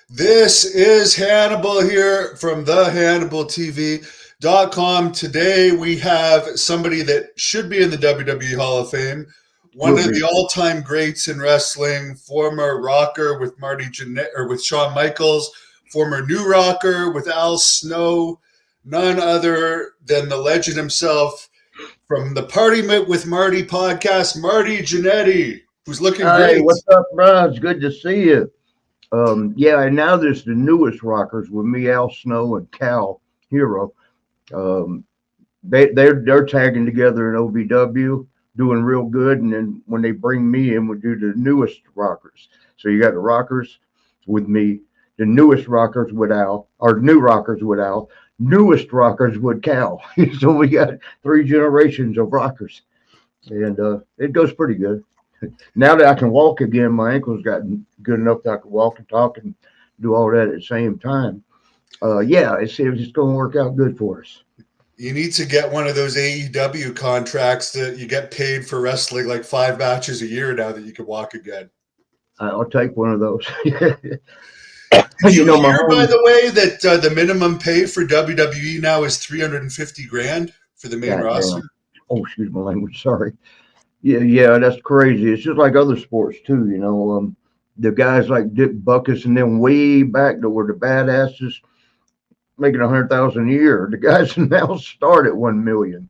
This is Hannibal here from the HannibalTV.com. Today we have somebody that should be in the WWE Hall of Fame, one Will of be. the all-time greats in wrestling, former rocker with Marty Jannetty or with Shawn Michaels, former new rocker with Al Snow, none other than the legend himself from the Party with Marty podcast, Marty Jannetty, who's looking Hey, great. what's up, bro? It's good to see you. Yeah, and now there's the newest rockers with me, Al Snow and Cal Hero. Um, they're tagging together in OVW, doing real good. And then when they bring me in, we do the newest rockers. So you got the rockers with me, the newest rockers with Al, or new rockers with Al, newest rockers with Cal. So we got three generations of rockers, and it goes pretty good. Now that I can walk again, my ankle's gotten good enough that I can walk and talk and do all that at the same time. Yeah, it's going to work out good for us. You need to get one of those AEW contracts that you get paid for wrestling like 5 matches a year now that you can walk again. I'll take one of those. Did you My hear, by home. the way, that the minimum pay for WWE now is 350 grand for the main God roster? damn. Oh, excuse my language. Sorry. Yeah, that's crazy. It's just like other sports too. The guys like Dick Buckus and then way back that were the badasses making 100,000 a year. The guys now start at 1 million.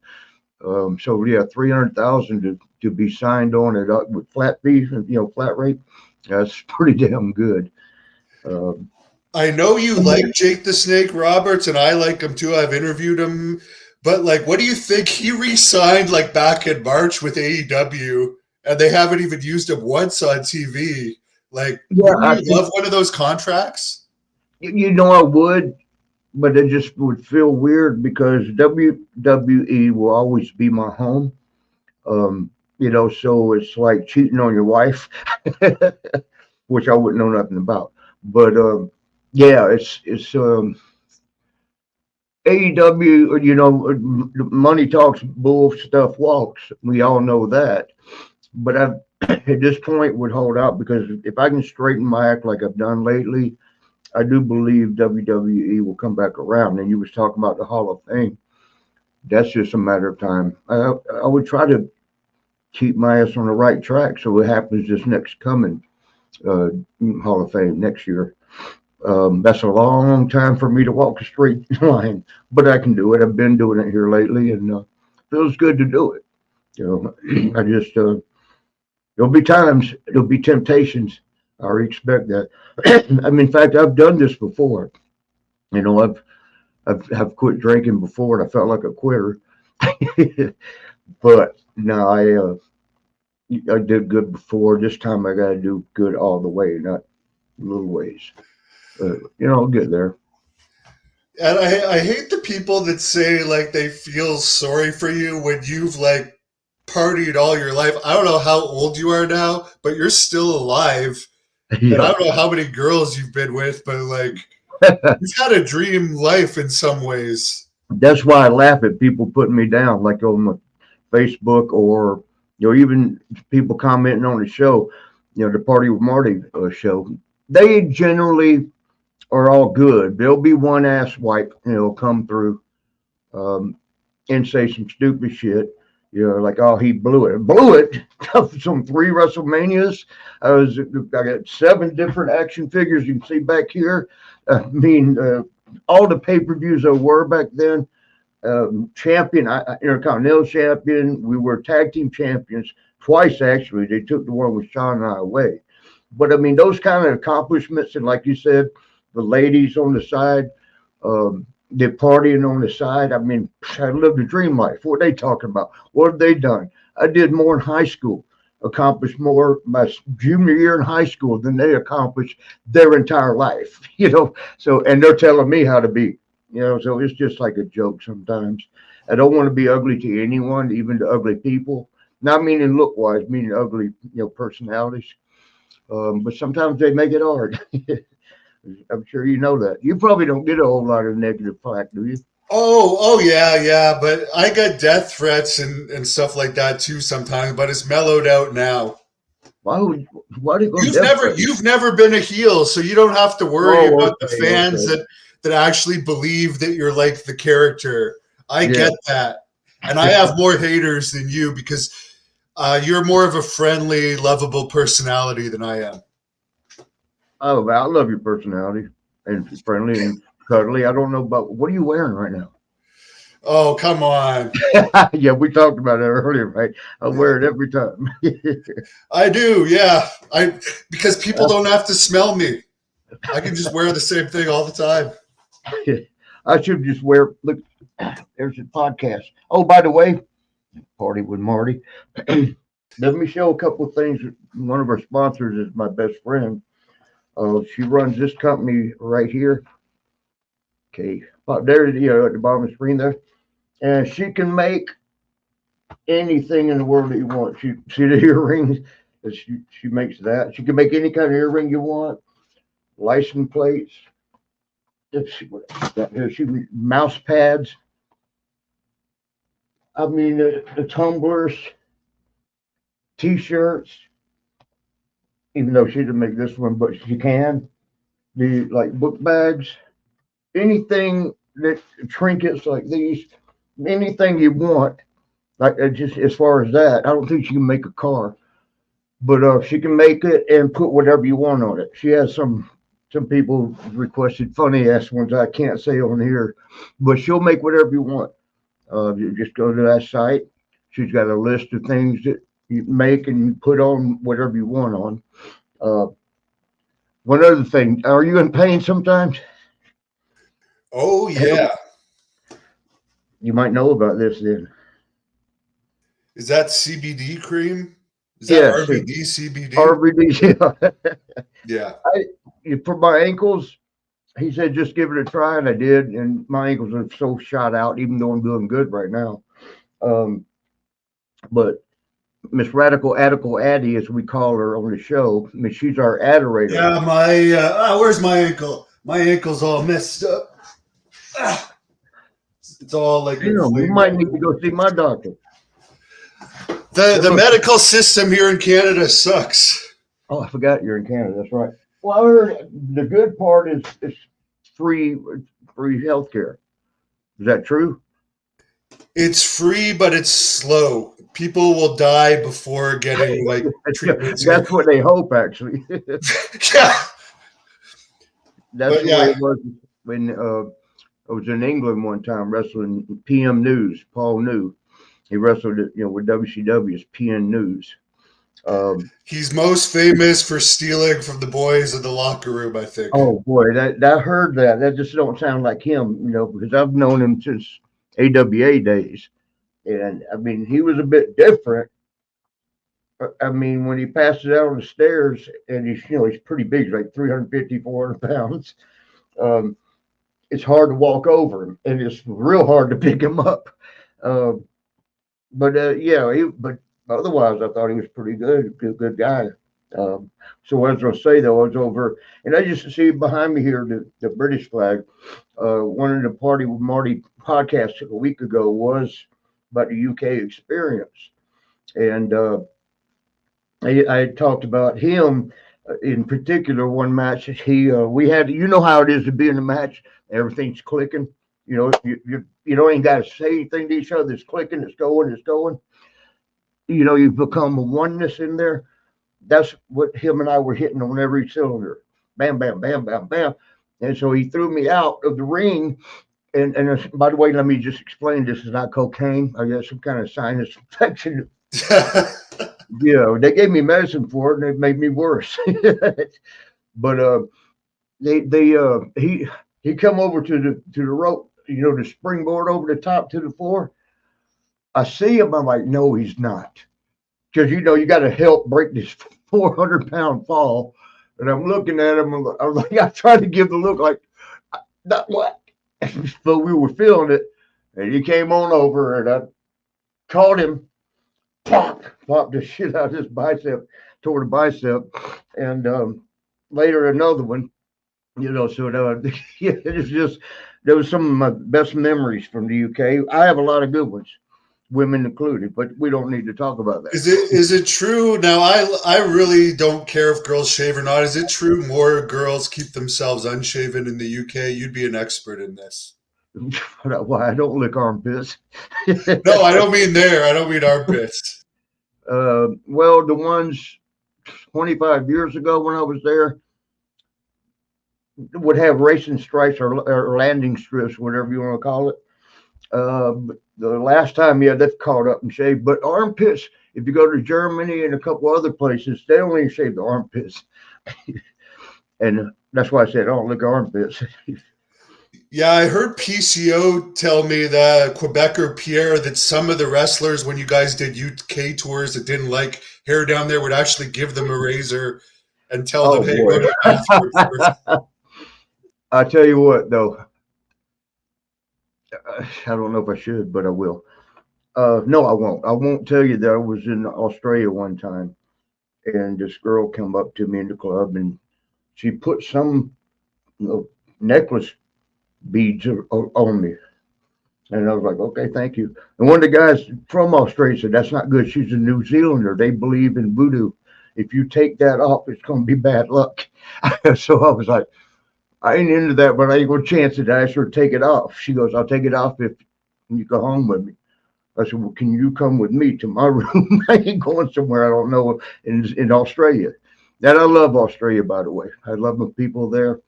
So yeah, 300,000 to be signed on it up with flat fees and flat rate. That's pretty damn good. Um, I know you like Jake the Snake Roberts, and I like him too. I've interviewed him. But, like, what do you think? He re-signed, like, back in March with AEW, and they haven't even used him once on TV. Like, yeah, wouldn't I you think love one of those contracts? I would, but it just would feel weird because WWE will always be my home. So it's like cheating on your wife, which I wouldn't know nothing about. But yeah, it's AEW. Money talks, bull stuff walks. We all know that. But I, at this point, would hold out because if I can straighten my act like I've done lately, I do believe WWE will come back around. And you was talking about the Hall of Fame. That's just a matter of time. I would try to keep my ass on the right track so it happens this next coming uh, Hall of Fame next year. That's a long time for me to walk a straight line, but I can do it. I've been doing it here lately, and feels good to do it. I just there'll be times, there'll be temptations. I expect that. I mean, in fact, I've done this before. I've quit drinking before, and I felt like a quitter. But no, I did good before. This time I got to do good all the way, not little ways. I'll get there. And I hate the people that say, like, they feel sorry for you when you've, like, partied all your life. I don't know how old you are now, but you're still alive. And I Yeah. don't know how many girls you've been with, but, like, you've had a dream life in some ways. That's why I laugh at people putting me down, like on my Facebook or even people commenting on the show. The Party with Marty show. They generally are all good. There'll be one ass wipe, come through um, and say some stupid shit. Like, oh, he blew it. Blew it. Some 3 WrestleManias. I got 7 different action figures you can see back here. I mean, all the pay-per-views there were back then. Champion, Intercontinental Champion. We were tag team champions twice, actually. They took the one with Sean and I away. But I mean, those kind of accomplishments, and like you said, the ladies on the side, they're partying on the side. I mean, I lived a dream life. What are they talking about? What have they done? I did more in high school, accomplished more my junior year in high school than they accomplished their entire life. So and they're telling me how to be. So it's just like a joke sometimes. I don't want to be ugly to anyone, even to ugly people. Not meaning look wise, meaning ugly, personalities. But sometimes they make it hard. I'm sure you know that. You probably don't get a whole lot of negative flack, do you? Oh, yeah, yeah. But I get death threats and stuff like that too sometimes, but it's mellowed out now. Why do you go death threats? You've never been a heel, so you don't have to worry about the fans okay. that actually believe that you're like the character. I get that. And I have more haters than you because you're more of a friendly, lovable personality than I am. Oh, I love your personality and friendly and cuddly. I don't know about what are you wearing right now? Oh, come on. Yeah, we talked about it earlier, right? I wear it every time. I do, yeah. Because people don't have to smell me. I can just wear the same thing all the time. I should just wear. Look, there's a podcast. Oh, by the way, Party with Marty. Let me show a couple of things. One of our sponsors is my best friend. She runs this company right here. Okay, there, at the bottom of the screen there, and she can make anything in the world that you want. She see the earrings. She makes that. She can make any kind of earring you want. License plates. Let's see what got here. She mouse pads. I mean the tumblers, T-shirts. Even though she didn't make this one, but she can. The like book bags, anything that trinkets like these, anything you want. Like just as far as that, I don't think she can make a car, but she can make it and put whatever you want on it. She has some people requested funny ass ones I can't say on here, but she'll make whatever you want. You just go to that site. She's got a list of things that you make and you put on whatever you want on. One other thing, are you in pain sometimes? Oh, yeah. You might know about this then. Is that CBD cream? Is that Yeah, RVD CBD? RVD, yeah. For my ankles, he said just give it a try, and I did, and my ankles are so shot out, even though I'm doing good right now. But Miss Radical Addie, as we call her on the show, I mean, she's our adorator. Yeah, where's my ankle? My ankle's all messed up. It's all like you might need to go see my doctor. The medical system here in Canada sucks. Oh, I forgot you're in Canada. That's right. Well, I heard the good part is free healthcare. Is that true? It's free, but it's slow. People will die before getting like treatments. That's what they hope, actually. Yeah. That's the way it was when I was in England one time wrestling PM News. Paul New, he wrestled with WCW as PM News. He's most famous for stealing from the boys in the locker room, I think. Oh boy, that I heard that. That just don't sound like him, because I've known him since AWA days, and I mean he was a bit different. I mean when he passes out on the stairs, and he's pretty big, he's like 350, 400 pounds. It's hard to walk over him, and it's real hard to pick him up. But otherwise, I thought he was pretty good guy. So what I was going to say, though, I was over, and I just see behind me here the British flag. One of the Party with Marty podcasts a week ago was about the UK experience. And I talked about him in particular. One match, we had, how it is to be in a match, everything's clicking. You ain't got to say anything to each other. It's clicking, it's going. You've become a oneness in there. That's what him and I were hitting on every cylinder. Bam, bam, bam, bam, bam. And so he threw me out of the ring. And by the way, let me just explain, this is not cocaine. I got some kind of sinus infection. They gave me medicine for it, and it made me worse. But he come over to the rope, the springboard over the top to the floor. I see him. I'm like, no, he's not. Because, you got to help break this 400-pound fall. And I'm looking at him. I'm like, I tried to give the look like, not what? But we were feeling it. And he came on over, and I caught him. Popped the shit out of his bicep, tore the bicep. And later another one. So it's just, there was some of my best memories from the UK. I have a lot of good ones. women included. But we don't need to talk about that. Is it true? Now I really don't care if girls shave or not. Is it true more girls keep themselves unshaven in the UK? You'd be an expert in this. Why I don't lick armpits. No, I don't mean there. I don't mean armpits. Well, the ones 25 years ago when I was there would have racing stripes or landing strips, whatever you want to call it. But the last time, yeah, they've caught up and shaved. But armpits, if you go to Germany and a couple other places, they only shave the armpits. And that's why I said, I don't lick armpits. Yeah, I heard PCO tell me that Quebecer Pierre that some of the wrestlers, when you guys did UK tours that didn't like hair down there, would actually give them a razor and tell them, Oh, "Hey, go boy. to the bathroom first." I tell you what, though, I don't know if I should, but I will. No, I won't. I won't tell you that I was in Australia one time and this girl came up to me in the club and she put some necklace beads on me. And I was like, okay, thank you. And one of the guys from Australia said, that's not good. She's a New Zealander. They believe in voodoo. If you take that off, it's going to be bad luck. So I was like, I ain't into that, but I ain't going to chance it. I asked her to take it off. She goes, I'll take it off if you go home with me. I said, well, can you come with me to my room? I ain't going somewhere I don't know in Australia. And I love Australia, by the way. I love the people there.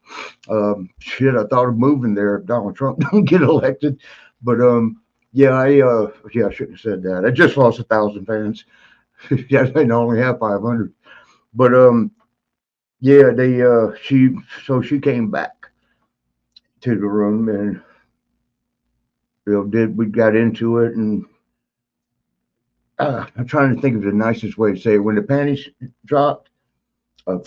Shit, I thought of moving there if Donald Trump don't get elected. But yeah, I shouldn't have said that. I just lost 1,000 fans. Yeah, they only have 500. But yeah, she came back to the room and we got into it and I'm trying to think of the nicest way to say it. When the panties dropped, a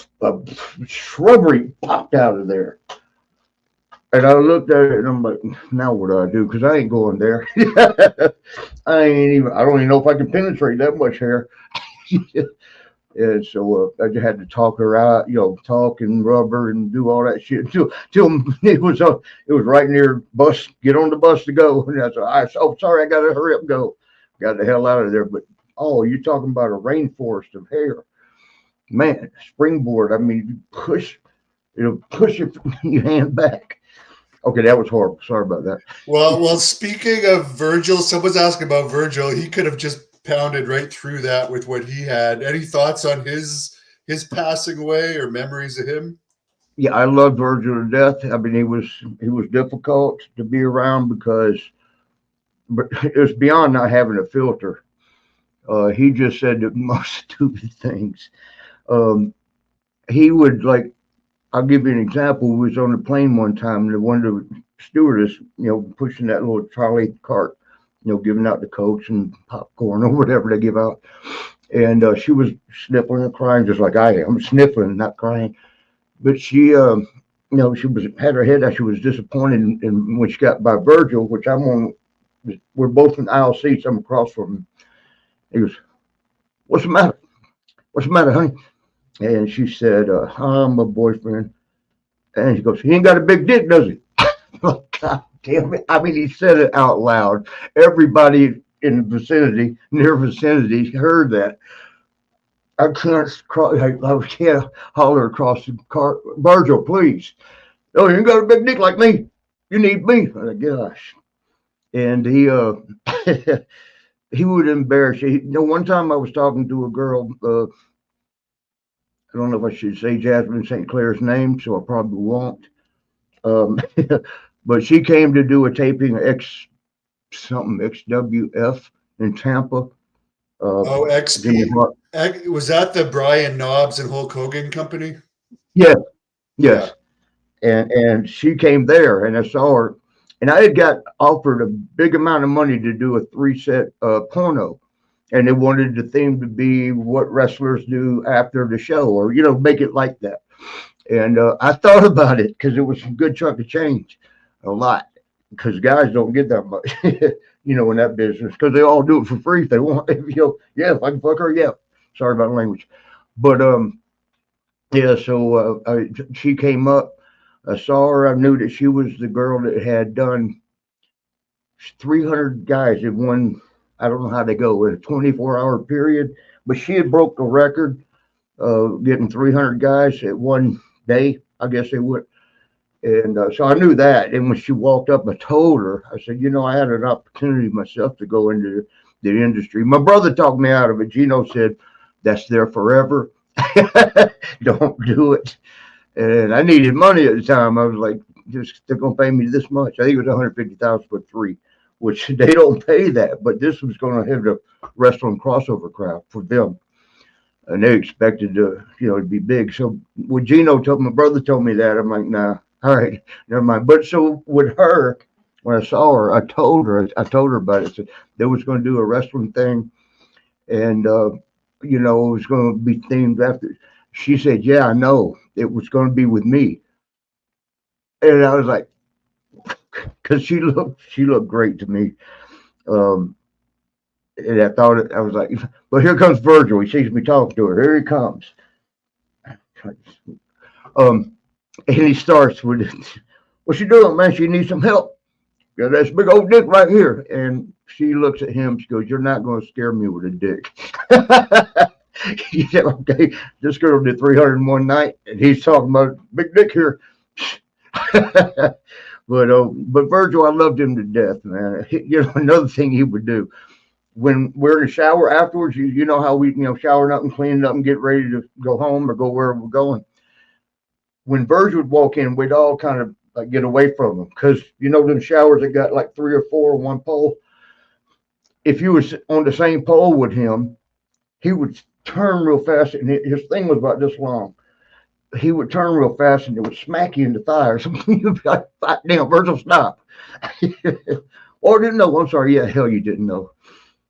shrubbery popped out of there. And I looked at it and I'm like, now what do I do? Because I ain't going there. I don't even know if I can penetrate that much hair. And so I just had to talk her out, talk and rub her and do all that shit till it was right near bus. Get on the bus to go. And I said, oh, sorry, I got to hurry up and go. Got the hell out of there. But you're talking about a rainforest of hair, man. Springboard. I mean, push your hand back. Okay, that was horrible. Sorry about that. Well, speaking of Virgil, someone's asking about Virgil. He could have just pounded right through that with what he had. Any thoughts on his passing away or memories of him? Yeah, I loved Virgil to death. I mean, he was difficult to be around but it was beyond not having a filter. He just said the most stupid things. He would I'll give you an example. We was on the plane one time, and one of the stewardess, pushing that little trolley cart, giving out the Cokes and popcorn or whatever they give out. And she was sniffling and crying just like I am, sniffling, not crying. But she, she had her head out. She was disappointed when she got by Virgil, which we're both in aisle seats. I'm across from him. He goes, "What's the matter? What's the matter, honey?" And she said, I'm my boyfriend. And she goes, he ain't got a big dick, does he? God damn it. I mean, he said it out loud. Everybody in the vicinity, near vicinity, heard that. I can't holler across the car. Virgil, please. Oh, you ain't got a big dick like me. You need me. I'm like, gosh. And he he would embarrass you. One time I was talking to a girl, I don't know if I should say Jasmine St. Clair's name, so I probably won't. But she came to do a taping of XWF in Tampa. XP. Was that the Brian Knobs and Hulk Hogan company? Yeah, yes. Yeah. And she came there, and I saw her, and I had got offered a big amount of money to do a 3-set porno. And they wanted the theme to be what wrestlers do after the show, or make it like that. And I thought about it because it was a good chunk of change, a lot, because guys don't get that much, in that business, because they all do it for free if they want. Yeah, if I can fuck her, yeah. Sorry about the language, but yeah. So she came up. I saw her. I knew that she was the girl that had done 300 guys in one I don't know how they go in a 24-hour period, but she had broke the record getting 300 guys at one day. I guess they would. And so I knew that. And when she walked up, I told her, I said, I had an opportunity myself to go into the industry. My brother talked me out of it. Gino said, that's there forever. Don't do it. And I needed money at the time. I was like, they're going to pay me this much. I think it was 150,000 for 3, which they don't pay that. But this was going to hit a wrestling crossover crowd for them. And they expected to be big. So when my brother told me that, I'm like, nah, all right, never mind. But so with her, when I saw her, I told her about it. I said they was going to do a wrestling thing, and it was going to be themed after. She said, yeah, I know. It was going to be with me. And I was like, because she looked great to me. And I was like, but here comes Virgil. He sees me talking to her. Here he comes. And he starts with, what you doing, man? She needs some help. Got this big old dick right here. And she looks at him. She goes, you're not going to scare me with a dick. He said, okay, this girl did 301 night, and he's talking about big dick here. But Virgil, I loved him to death, man. Another thing he would do when we're in the shower afterwards, you know how we, showering up and cleaning up and get ready to go home or go wherever we're going. When Virgil would walk in, we'd all kind of like get away from him because them showers that got like 3 or 4 on one pole. If you was on the same pole with him, he would turn real fast, and his thing was about this long. He would turn real fast, and it would smack you in the thigh or something. You'd be like, damn, Virgil, stop. Or didn't know. I'm sorry. Yeah, hell, you didn't know.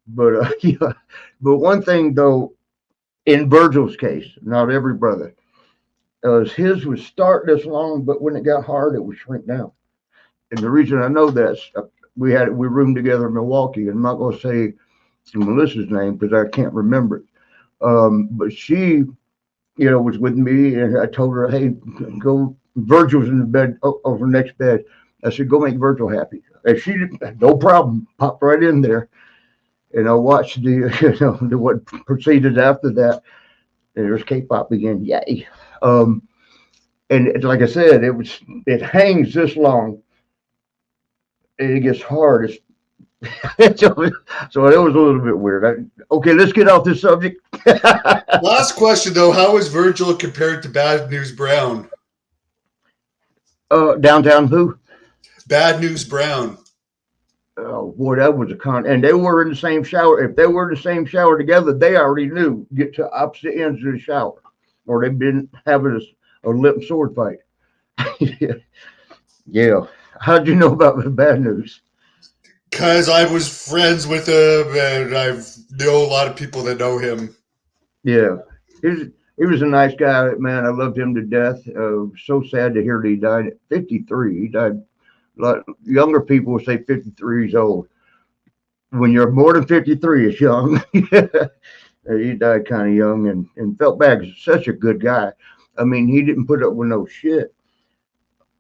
But but one thing though, in Virgil's case, not every brother, his would start this long, but when it got hard, it would shrink down. And the reason I know that, we roomed together in Milwaukee, and I'm not going to say Melissa's name because I can't remember it. But she, was with me, and I told her, hey, go. Virgil was in the bed over the next bed. I said, go make Virgil happy. And she, no problem, popped right in there. And I watched what proceeded after that. And there's K-pop again, yay! And like I said, it hangs this long, and it gets hard. So it was a little bit weird. Okay, let's get off this subject. Last question though: how is Virgil compared to Bad News Brown? Downtown who? Bad News Brown. Oh boy, that was and they were in the same shower. If they were in the same shower together, they already knew get to opposite ends of the shower, or they've been having a lip and sword fight. Yeah. How'd you know about the Bad News? Because I was friends with him, and I know a lot of people that know him. Yeah, he was a nice guy, man. I loved him to death. So sad to hear that he died at 53. He died. A lot younger people would say 53 years old. When you're more than 53, it's young. He died kind of young, and felt bad. He's such a good guy. I mean, he didn't put up with no shit.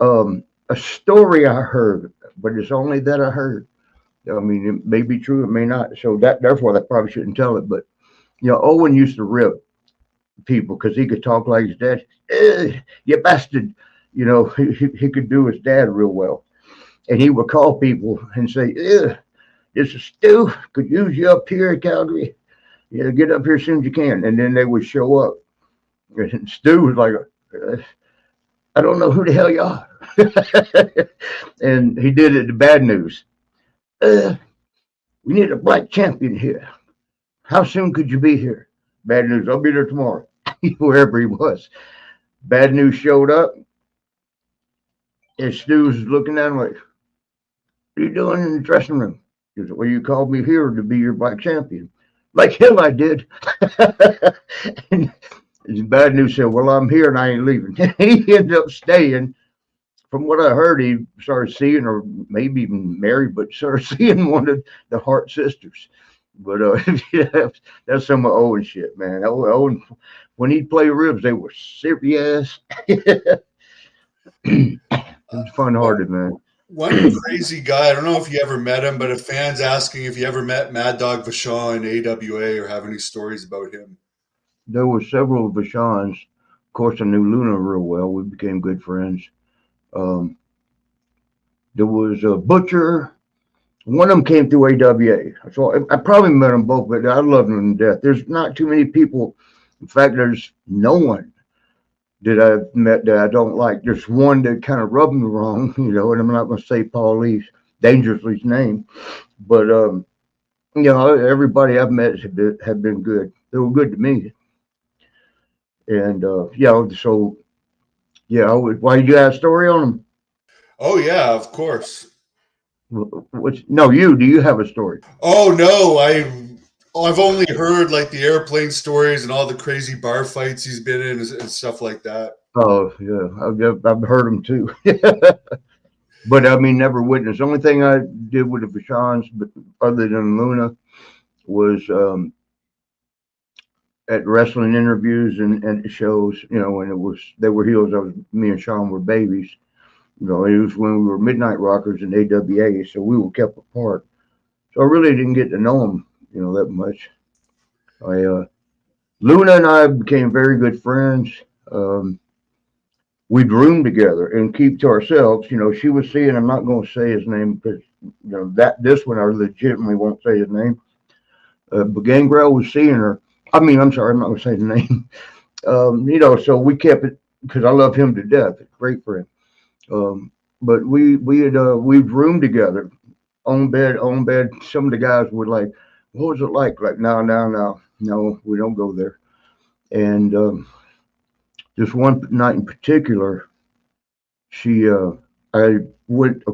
A story I heard, but it's only that I heard. I mean, it may be true, it may not. So therefore, I probably shouldn't tell it. But Owen used to rip people because he could talk like his dad. You bastard! He could do his dad real well, and he would call people and say, "This is Stu. Could use you up here at Calgary. Get up here as soon as you can." And then they would show up, and Stu was like, "I don't know who the hell you are." And he did it to Bad News. We need a black champion here. How soon could you be here? Bad News, I'll be there tomorrow. Wherever he was. Bad News showed up, and Stu was looking at him like, what are you doing in the dressing room? He said, well, you called me here to be your black champion. Like hell I did. And Bad News said, well, I'm here and I ain't leaving. He ended up staying. From what I heard, he started seeing, or maybe even married, but started seeing one of the Hart sisters. But that's some of Owen shit, man. Owen, when he'd play ribs, they were serious. It was fun-hearted, man. One crazy guy, I don't know if you ever met him, but a fan's asking if you ever met Mad Dog Vachon in AWA or have any stories about him. There were several Vashons. Of course, I knew Luna real well. We became good friends. Um, there was a Butcher. One of them came through AWA. So I probably met them both, but I love them to death. There's not too many people. In fact, there's no one that I've met that I don't like. There's one that kind of rubbed me wrong, and I'm not going to say Paul Lee's dangerously name, but everybody I've met have been good. They were good to me, and so yeah. Why you got a story on them? Oh yeah, of course. No, do you have a story? Oh no, I've only heard like the airplane stories and all the crazy bar fights he's been in and stuff like that. Oh yeah, I've heard them too. But I mean, never witnessed. The only thing I did with the Vashons, but other than Luna, was at wrestling interviews and shows. When they were heels. Me and Sean were babies. It was when we were Midnight Rockers in AWA, so we were kept apart. So I really didn't get to know them, that much. Luna and I became very good friends. We'd room together and keep to ourselves. She was seeing. I'm not going to say his name because that this one I legitimately won't say his name. But Gangrel was seeing her. I mean, I'm sorry, I'm not going to say the name. So we kept it because I love him to death. Great friend. But we'd roomed together, on bed. Some of the guys were like, "What was it like?" Like, no, we don't go there. And this one night in particular, I went.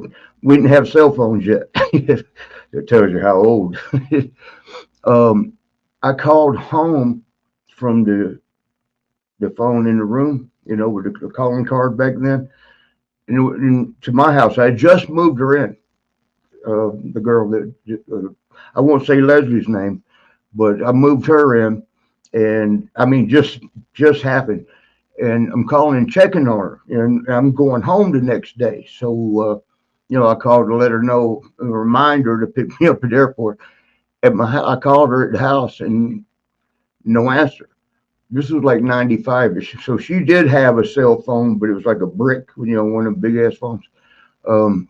We didn't have cell phones yet. It tells you how old. I called home from the phone in the room, with the calling card back then. To my house. I had just moved her in. The girl that I won't say Leslie's name, but I moved her in, and I mean just happened. And I'm calling and checking on her, and I'm going home the next day. So I called to let her know, a reminder to pick me up at the airport. I called her at the house, and no answer. This was like 95. So she did have a cell phone, but it was like a brick, one of them big ass phones. Um,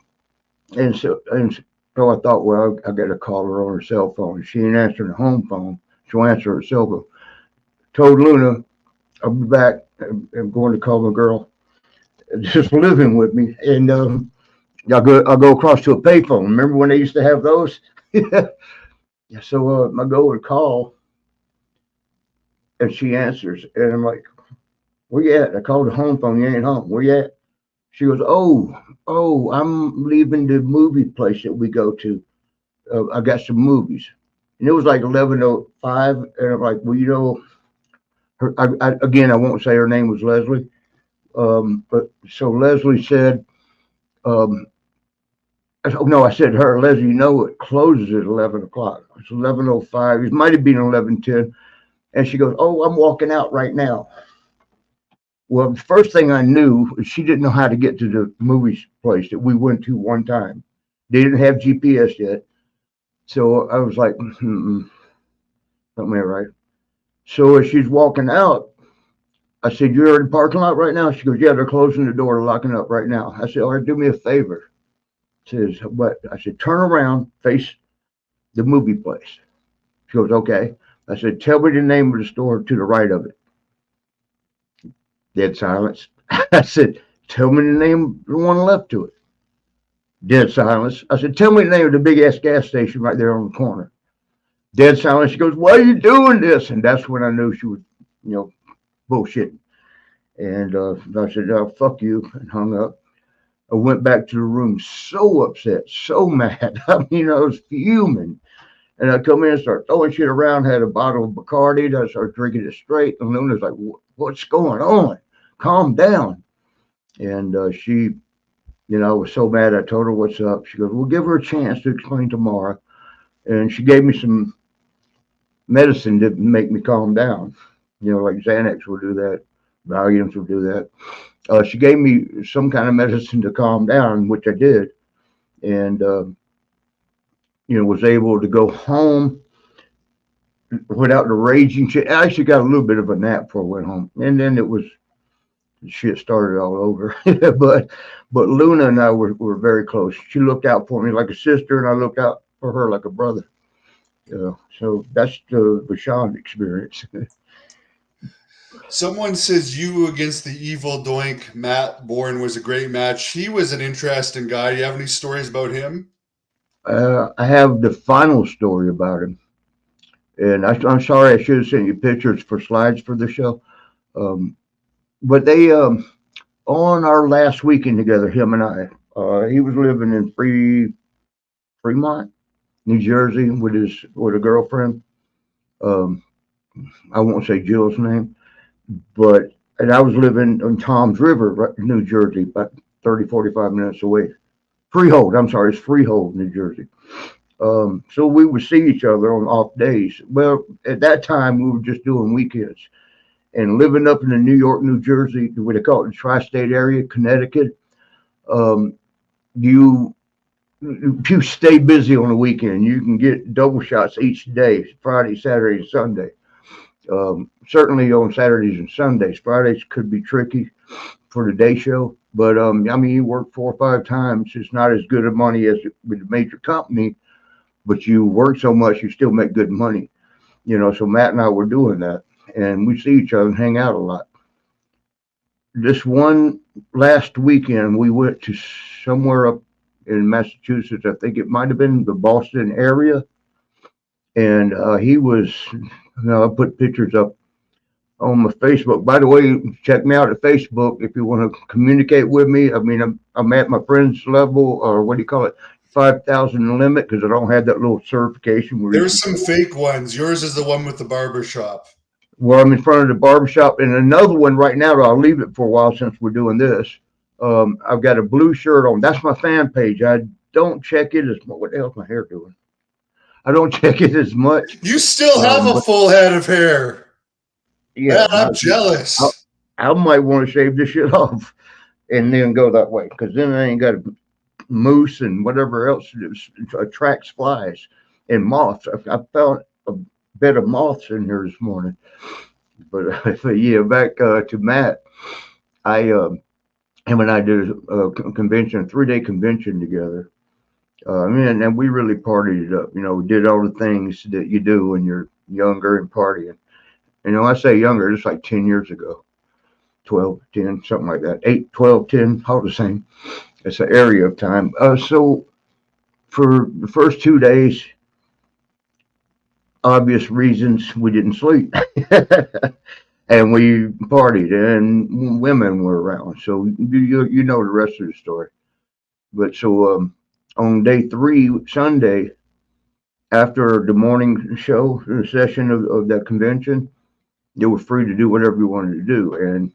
and so I thought, well, I got to call her on her cell phone. She ain't answering the home phone. She'll answer her cell phone. Told Luna, I'll be back. I'm going to call my girl just living with me. And I'll go across to a payphone. Remember when they used to have those? So I go to call, and she answers, and I'm like, "Where you at?" I called the home phone. You ain't home. Where you at? She goes, "Oh, I'm leaving the movie place that we go to. I got some movies." And it was like 11:05, and I'm like, "Well, her." Again, I won't say her name was Leslie. But so Leslie said, um, no, I said to her, "Leslie, it closes at 11 o'clock. It's 11:05. It might have been 11:10." And she goes, "Oh, I'm walking out right now." Well, the first thing I knew is she didn't know how to get to the movie place that we went to one time. They didn't have GPS yet. So I was like, something ain't right. So as she's walking out, I said, "You're in the parking lot right now?" She goes, "Yeah, they're closing the door, locking up right now." I said, "All right, do me a favor." She says, "What?" I said, "Turn around, face the movie place." She goes, "Okay." I said, "Tell me the name of the store to the right of it." Dead silence. I said, "Tell me the name of the one left to it." Dead silence. I said, "Tell me the name of the big ass gas station right there on the corner." Dead silence. She goes, "Why are you doing this?" And that's when I knew she was, bullshitting. And I said, "Oh, fuck you," and hung up. I went back to the room so upset, so mad. I mean, I was fuming. And I come in and start throwing shit around, had a bottle of Bacardi. I started drinking it straight. And Luna's like, "What's going on? Calm down." And she, I was so mad. I told her what's up. She goes, "We'll give her a chance to explain tomorrow." And she gave me some medicine to make me calm down. Like Xanax will do that. Valiums will do that. She gave me some kind of medicine to calm down, which I did. and was able to go home without the raging shit. I actually got a little bit of a nap before I went home, and then shit started all over. but Luna and I were very close. She looked out for me like a sister, and I looked out for her like a brother. So that's the Vashon experience. Someone says you against the evil doink Matt Bourne was a great match. He was an interesting guy. Do you have any stories about him? I have the final story about him, and I'm sorry I should have sent you pictures for slides for the show. But they on our last weekend together, him and I, he was living in Fremont, New Jersey, with a girlfriend. Um, I won't say Jill's name, and I was living on Tom's River, right, New Jersey, about 30, 45 minutes away. Freehold, I'm sorry, it's Freehold, New Jersey. So we would see each other on off days. Well, at that time, we were just doing weekends. And living up in the New York, New Jersey, what they call it, the tri-state area, Connecticut, you stay busy on the weekend. You can get double shots each day, Friday, Saturday, and Sunday. Certainly on Saturdays and Sundays. Fridays could be tricky for the day show, but you work 4 or 5 times. It's not as good of money as with a major company, but you work so much, you still make good money. So Matt and I were doing that, and we see each other and hang out a lot. This one last weekend, we went to somewhere up in Massachusetts. I think it might have been the Boston area, and he was. I put pictures up on my Facebook. By the way, check me out at Facebook if you want to communicate with me. I mean, I'm at my friend's level, or what do you call it, 5,000 limit, because I don't have that little certification. There's some fake ones. Yours is the one with the barbershop. Well, I'm in front of the barbershop, and another one right now. I'll leave it for a while since we're doing this. I've got a blue shirt on. That's my fan page. I don't check it as much. What the hell's my hair doing? I don't check it as much. You still have a full head of hair. Yeah, man, I'm jealous. I might want to shave this shit off and then go that way, because then I ain't got a moose and whatever else attracts flies and moths. I found a bed of moths in here this morning. But yeah, back to Matt. Him and I did a convention, a 3-day convention together. And we really partied it up. We did all the things that you do when you're younger and partying. I say younger, it's like 10 years ago, 12, 10, something like that. 8, 12, 10, all the same. It's an area of time. So for the first 2 days, obvious reasons, we didn't sleep. And we partied, and women were around. So you know the rest of the story. But so on day 3, Sunday, after the morning show, the session of that convention, you were free to do whatever you wanted to do. And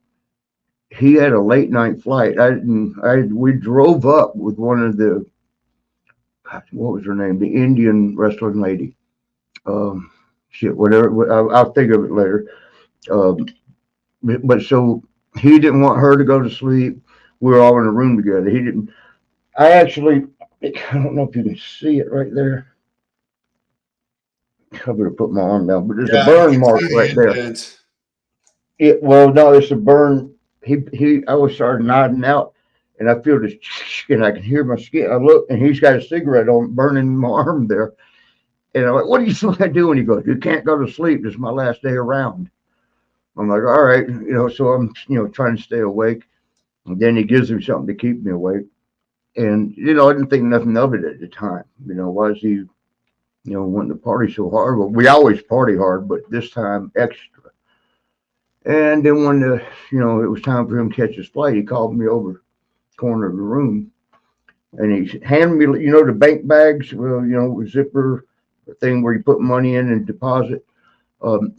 he had a late night flight. We drove up with one of the, what was her name? The Indian wrestling lady. Whatever. I'll think of it later. But so he didn't want her to go to sleep. We were all in a room together. He didn't. I don't know if you can see it right there. I better put my arm down, but there's a burn mark right there. No, it's a burn. I was started nodding out, and I feel this, and I can hear my skin. I look, and he's got a cigarette on, burning my arm there. And I'm like, "What do you think I do?" And he goes, "You can't go to sleep. This is my last day around." I'm like, "All right," So I'm, trying to stay awake. And then he gives me something to keep me awake. And I didn't think nothing of it at the time. Why is he, wanting to party so hard? Well, we always party hard, but this time extra. And then when it was time for him to catch his flight, he called me over the corner of the room, and he handed me, the bank bags, zipper thing where you put money in and deposit.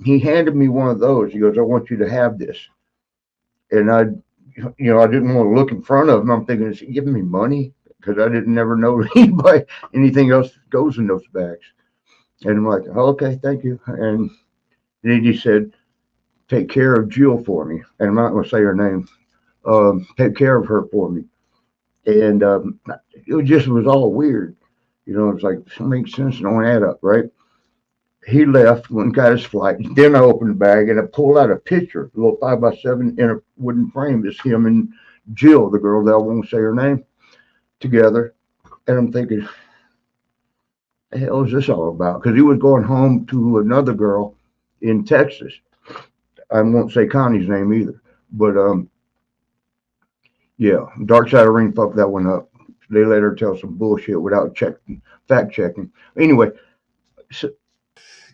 He handed me one of those. He goes, "I want you to have this." And I didn't want to look in front of him. I'm thinking, is he giving me money? Because I didn't never know anything else goes in those bags. And I'm like, "Oh, okay, thank you." And then he said, "Take care of Jill for me." And I'm not going to say her name. Take care of her for me. And it just was all weird. You know, it's like, it makes sense, don't add up, right? He left, went and got his flight. Then I opened the bag and I pulled out a picture, a little 5x7 in a wooden frame. It's him and Jill, the girl that I won't say her name, together. And I'm thinking, the hell is this all about? Because he was going home to another girl in Texas. I won't say Connie's name either. But yeah, Dark Side of the Ring fucked that one up. They let her tell some bullshit without fact checking. Anyway, so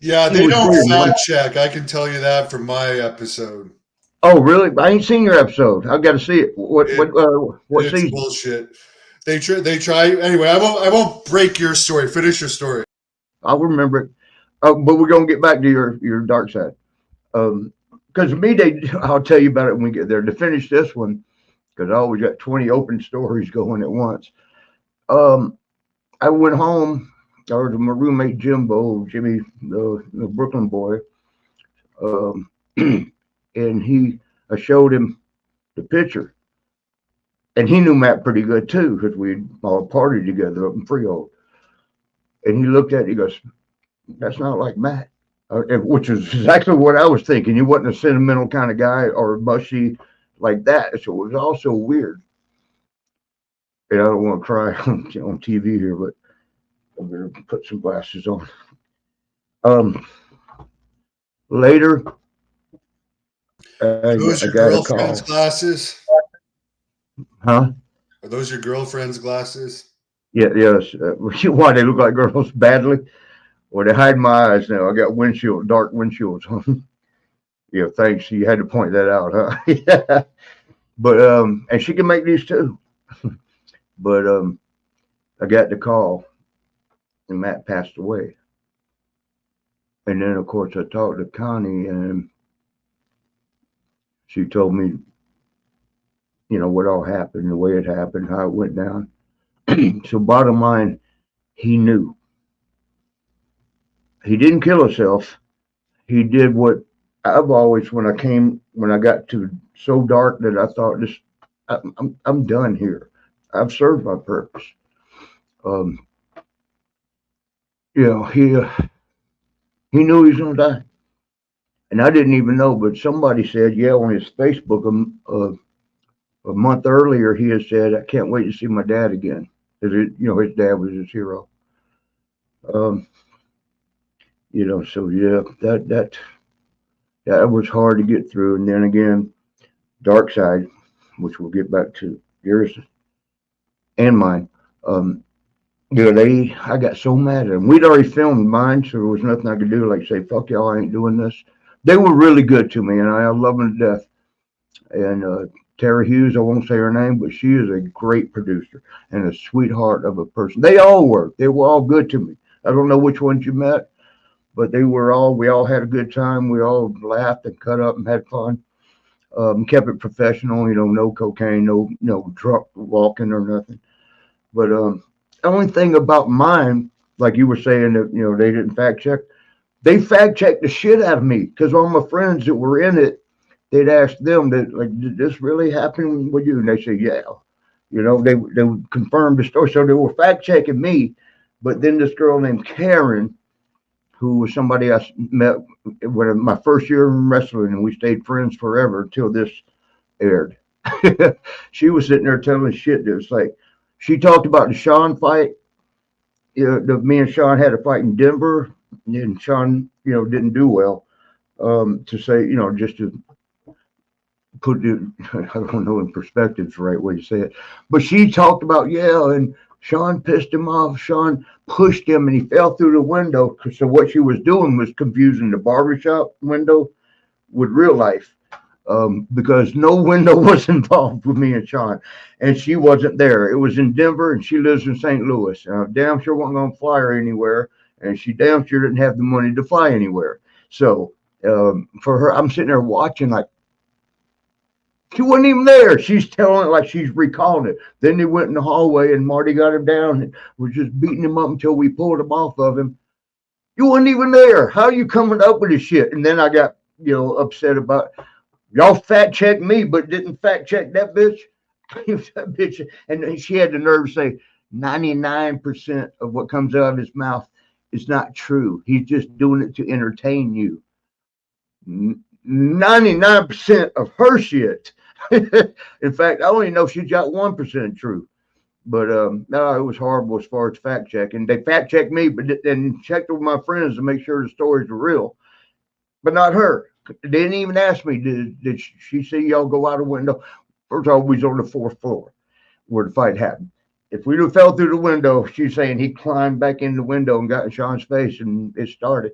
Yeah, it they was don't weird, man. fact check. I can tell you that from my episode. Oh, really? I ain't seen your episode. I've got to see it. It, What it's season? bullshit. They try anyway. I won't break your story. Finish your story. I'll remember it. But we're gonna get back to your dark side. Because me, I'll tell you about it when we get there. To finish this one, because I always got 20 open stories going at once. Um, I went home. I was with my roommate Jimmy, the Brooklyn boy, um, and I showed him the picture, and he knew Matt pretty good too, because we all partied together up in Freehold. And he looked at it, he goes, "That's not like Matt," which is exactly what I was thinking. He wasn't a sentimental kind of guy or mushy like that, so it was also weird. And I don't want to cry on TV here, but I better put some glasses on. Um, Later, Are I those your got a girlfriend's call. glasses? Huh? Are those your girlfriend's glasses? Yeah, yes. Why they look like girls badly? Well, they hide my eyes now. I got dark windshields on. Yeah, thanks. You had to point that out, huh? Yeah. But and she can make these too. But I got the call, and Matt passed away. And then, of course, I talked to Connie, and she told me, what all happened, the way it happened, how it went down. So, bottom line, he knew. He didn't kill himself. He did what I've always, when I got to so dark that I thought, I'm done here. I've served my purpose. Um, he knew he was gonna die, and I didn't even know. But somebody said, yeah, on his Facebook, a month earlier, he had said, "I can't wait to see my dad again." Because his dad was his hero. Um, so yeah, that was hard to get through. And then again, Dark Side, which we'll get back to yours and mine. Um, I got so mad at them. We'd already filmed mine, so there was nothing I could do. Like say, "Fuck y'all, I ain't doing this." They were really good to me, and I love them to death. And Tara Hughes, I won't say her name, but she is a great producer and a sweetheart of a person. They all were. They were all good to me. I don't know which ones you met, but we all had a good time. We all laughed and cut up and had fun. Kept it professional, no cocaine, no drunk walking or nothing. But the only thing about mine, like you were saying that, they didn't fact check. They fact checked the shit out of me because all my friends that were in it, they'd ask them that, like, did this really happen with you? And they say, yeah. They would confirm the story. So they were fact checking me. But then this girl named Karen, who was somebody I met when my first year in wrestling, and we stayed friends forever until this aired. She was sitting there telling shit that was like, she talked about the Sean fight. Me and Sean had a fight in Denver, and Sean, didn't do well. To say, just to put it, I don't know, in perspective is the right way to say it. But she talked about, yeah, and Sean pissed him off. Sean pushed him and he fell through the window. So what she was doing was confusing the barbershop window with real life. Because no window was involved with me and Sean, and she wasn't there. It was in Denver, and she lives in St. Louis. Damn sure wasn't going to fly her anywhere, and she damn sure didn't have the money to fly anywhere. So for her, I'm sitting there watching like she wasn't even there. She's telling it like she's recalling it. Then they went in the hallway, and Marty got him down and was just beating him up until we pulled him off of him. You wasn't even there. How are you coming up with this shit? And then I got upset about. Y'all fact checked me, but didn't fact check that bitch. That bitch, and she had the nerve to say 99% of what comes out of his mouth is not true. He's just doing it to entertain you. 99% of her shit. In fact, I only know she got 1% true. But no, it was horrible as far as fact checking. They fact checked me, but then checked with my friends to make sure the stories were real, but not her. They didn't even ask me, did she see y'all go out a window? First of all, we was on the 4th floor where the fight happened. If we'd have fell through the window, she's saying he climbed back in the window and got in Sean's face and it started.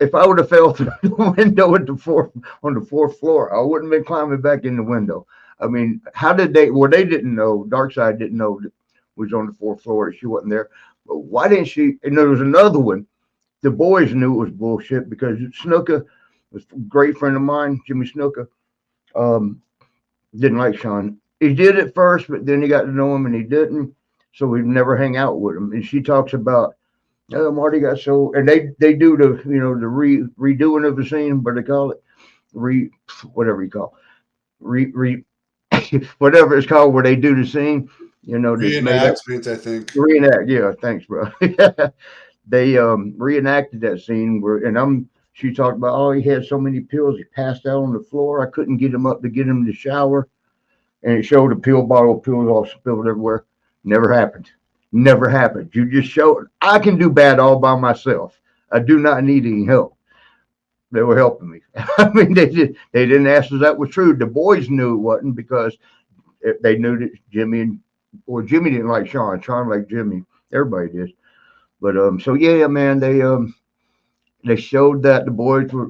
If I would have fell through the window on the 4th floor, I wouldn't have been climbing back in the window. I mean, how did they? Well, they didn't know. Darkside didn't know that was on the 4th floor. She wasn't there. But why didn't she? And there was another one. The boys knew it was bullshit because Snuka was a great friend of mine, Jimmy Snuka. Didn't like Sean. He did at first, but then he got to know him and he didn't. So we'd never hang out with him. And she talks about, Marty got so, and they do the the redoing of the scene, but they call it whatever you call whatever it's called, where they do the scene, reenactment, I think. Reenact, yeah, thanks, bro. They reenacted that scene she talked about, oh, he had so many pills, he passed out on the floor. I couldn't get him up to get him in the shower. And it showed a pill bottle of pills all spilled everywhere. Never happened. Never happened. You just showed I can do bad all by myself. I do not need any help. They were helping me. I mean, they didn't ask us that was true. The boys knew it wasn't because they knew that Jimmy didn't like Sean. Sean liked Jimmy. Everybody did. But so yeah, man, they showed that the boys were.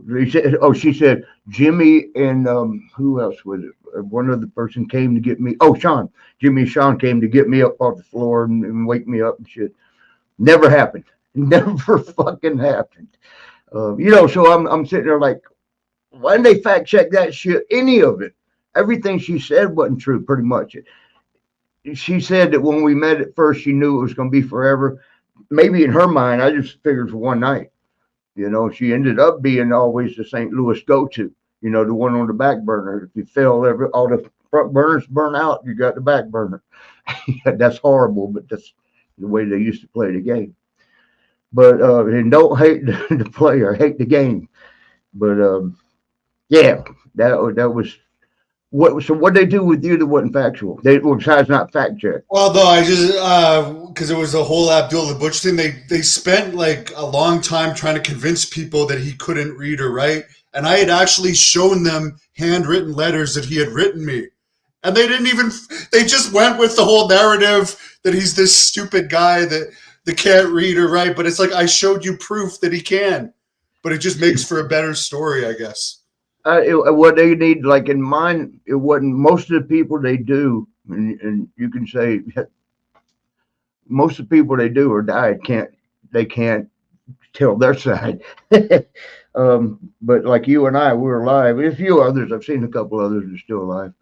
She said Jimmy and who else was it? One other person came to get me. Oh, Sean. Jimmy and Sean came to get me up off the floor and wake me up and shit. Never happened. Never fucking happened. So I'm sitting there like, why didn't they fact check that shit? Any of it? Everything she said wasn't true, pretty much. She said that when we met at first, she knew it was going to be forever. Maybe in her mind, I just figured for one night. She ended up being always the St. Louis go-to. The one on the back burner. If you fail, all the front burners burn out, you got the back burner. That's horrible, but that's the way they used to play the game. But and don't hate the player, hate the game. But yeah, that was what. So what they do with you that wasn't factual? Besides not fact check. Well, no, I just because it was the whole Abdul the Butch thing. They spent like a long time trying to convince people that he couldn't read or write. And I had actually shown them handwritten letters that he had written me. And they just went with the whole narrative that he's this stupid guy that can't read or write. But it's like, I showed you proof that he can. But it just makes for a better story, I guess. What they need, like in mine, it wasn't most of the people they do, and you can say most of the people they do or died they can't tell their side. But like you and I, we're alive. A few others, I've seen a couple others that are still alive.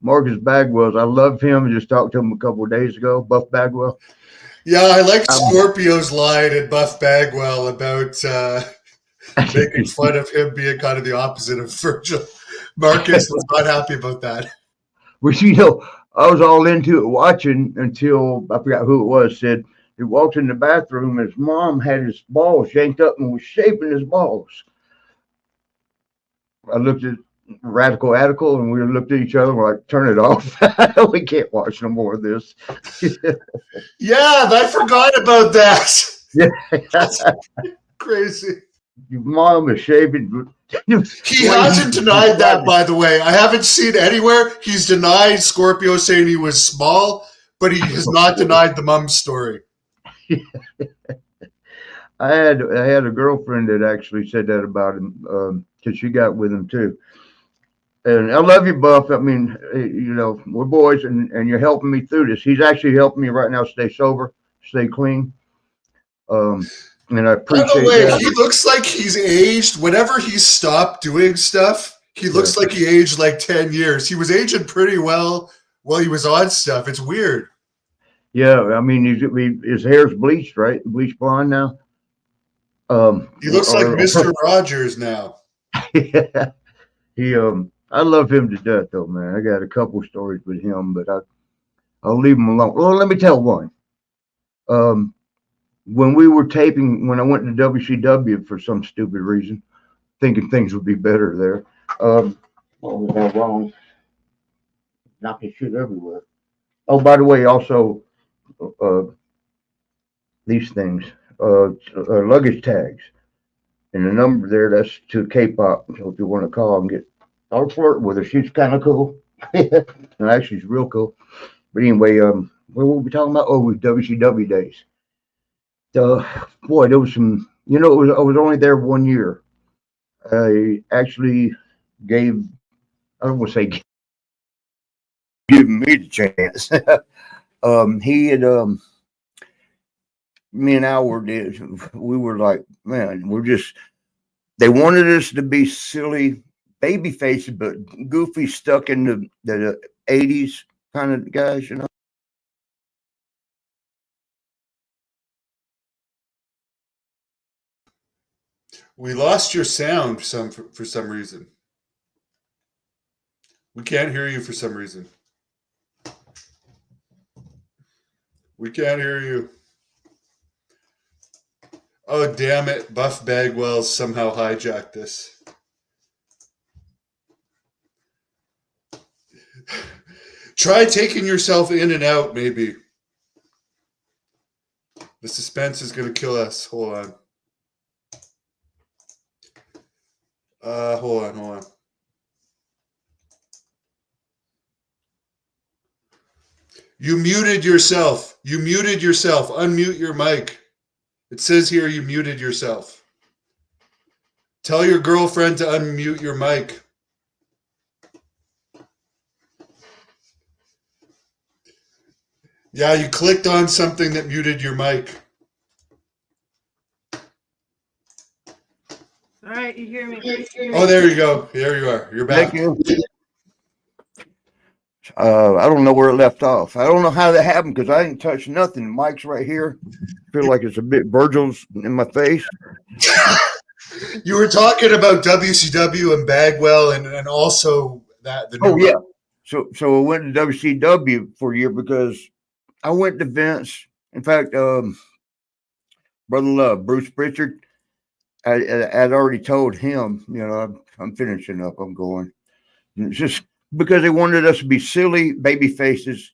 Marcus Bagwell's, I love him. I just talked to him a couple of days ago. Buff Bagwell. Yeah, I like Scorpio's line at Buff Bagwell about making fun of him being kind of the opposite of Virgil. Marcus was not happy about that. Well, I was all into it watching until I forgot who it was said he walked in the bathroom and his mom had his balls yanked up and was shaping his balls. I looked at Radical Attical and we looked at each other and we're like, turn it off. We can't watch no more of this. Yeah, I forgot about that. Yeah. That's crazy. Your mom is shaving. He hasn't denied that, by the way. I haven't seen anywhere he's denied Scorpio saying he was small, but he has not denied the mom story. I had a girlfriend that actually said that about him because she got with him too. And I love you, Buff. I mean, we're boys, and you're helping me through this. He's actually helping me right now stay sober, stay clean. And I appreciate By the way, that. he looks like he's aged. Whenever he stopped doing stuff, he looks like he aged like 10 years. He was aging pretty well while he was on stuff. It's weird. Yeah, I mean, his hair's bleached, right? Bleached blonde now. He looks like Mr. Rogers now. Yeah. I love him to death, though, man. I got a couple stories with him, but I'll leave him alone. Well, let me tell one. Um, when we were taping, when I went to WCW for some stupid reason, thinking things would be better there. What was I wrong? Knocking shit everywhere. Oh, by the way, also uh, these things, luggage tags, and the number there, that's to K-pop. So if you want to call and I'll flirt with her. She's kind of cool. And actually, she's real cool. But anyway, what were we talking about? Oh, it was WCW days. Boy, there was some. I was only there 1 year. I actually gave. I don't want to say giving me the chance. He had me and Al we were like, man, they wanted us to be silly baby faces, but goofy, stuck in the 80s kind of guys. We lost your sound for some reason. We can't hear you for some reason. We can't hear you. Oh, damn it. Buff Bagwell's somehow hijacked this. Try taking yourself in and out, maybe. The suspense is going to kill us. Hold on. Hold on. You muted yourself. Unmute your mic. It says here you muted yourself. Tell your girlfriend to unmute your mic. Yeah, you clicked on something that muted your mic. All right, you hear me? Oh, there you go. There you are. You're back. Thank you. I don't know where it left off. I don't know how that happened because I didn't touch nothing. The mic's right here. I feel like it's a bit Virgil's in my face. You were talking about WCW and Bagwell and also that. Yeah. So I went to WCW for a year because I went to Vince. In fact, Brother Love, Bruce Pritchard, I'd already told him, I'm finishing up. I'm going. It's just because they wanted us to be silly baby faces.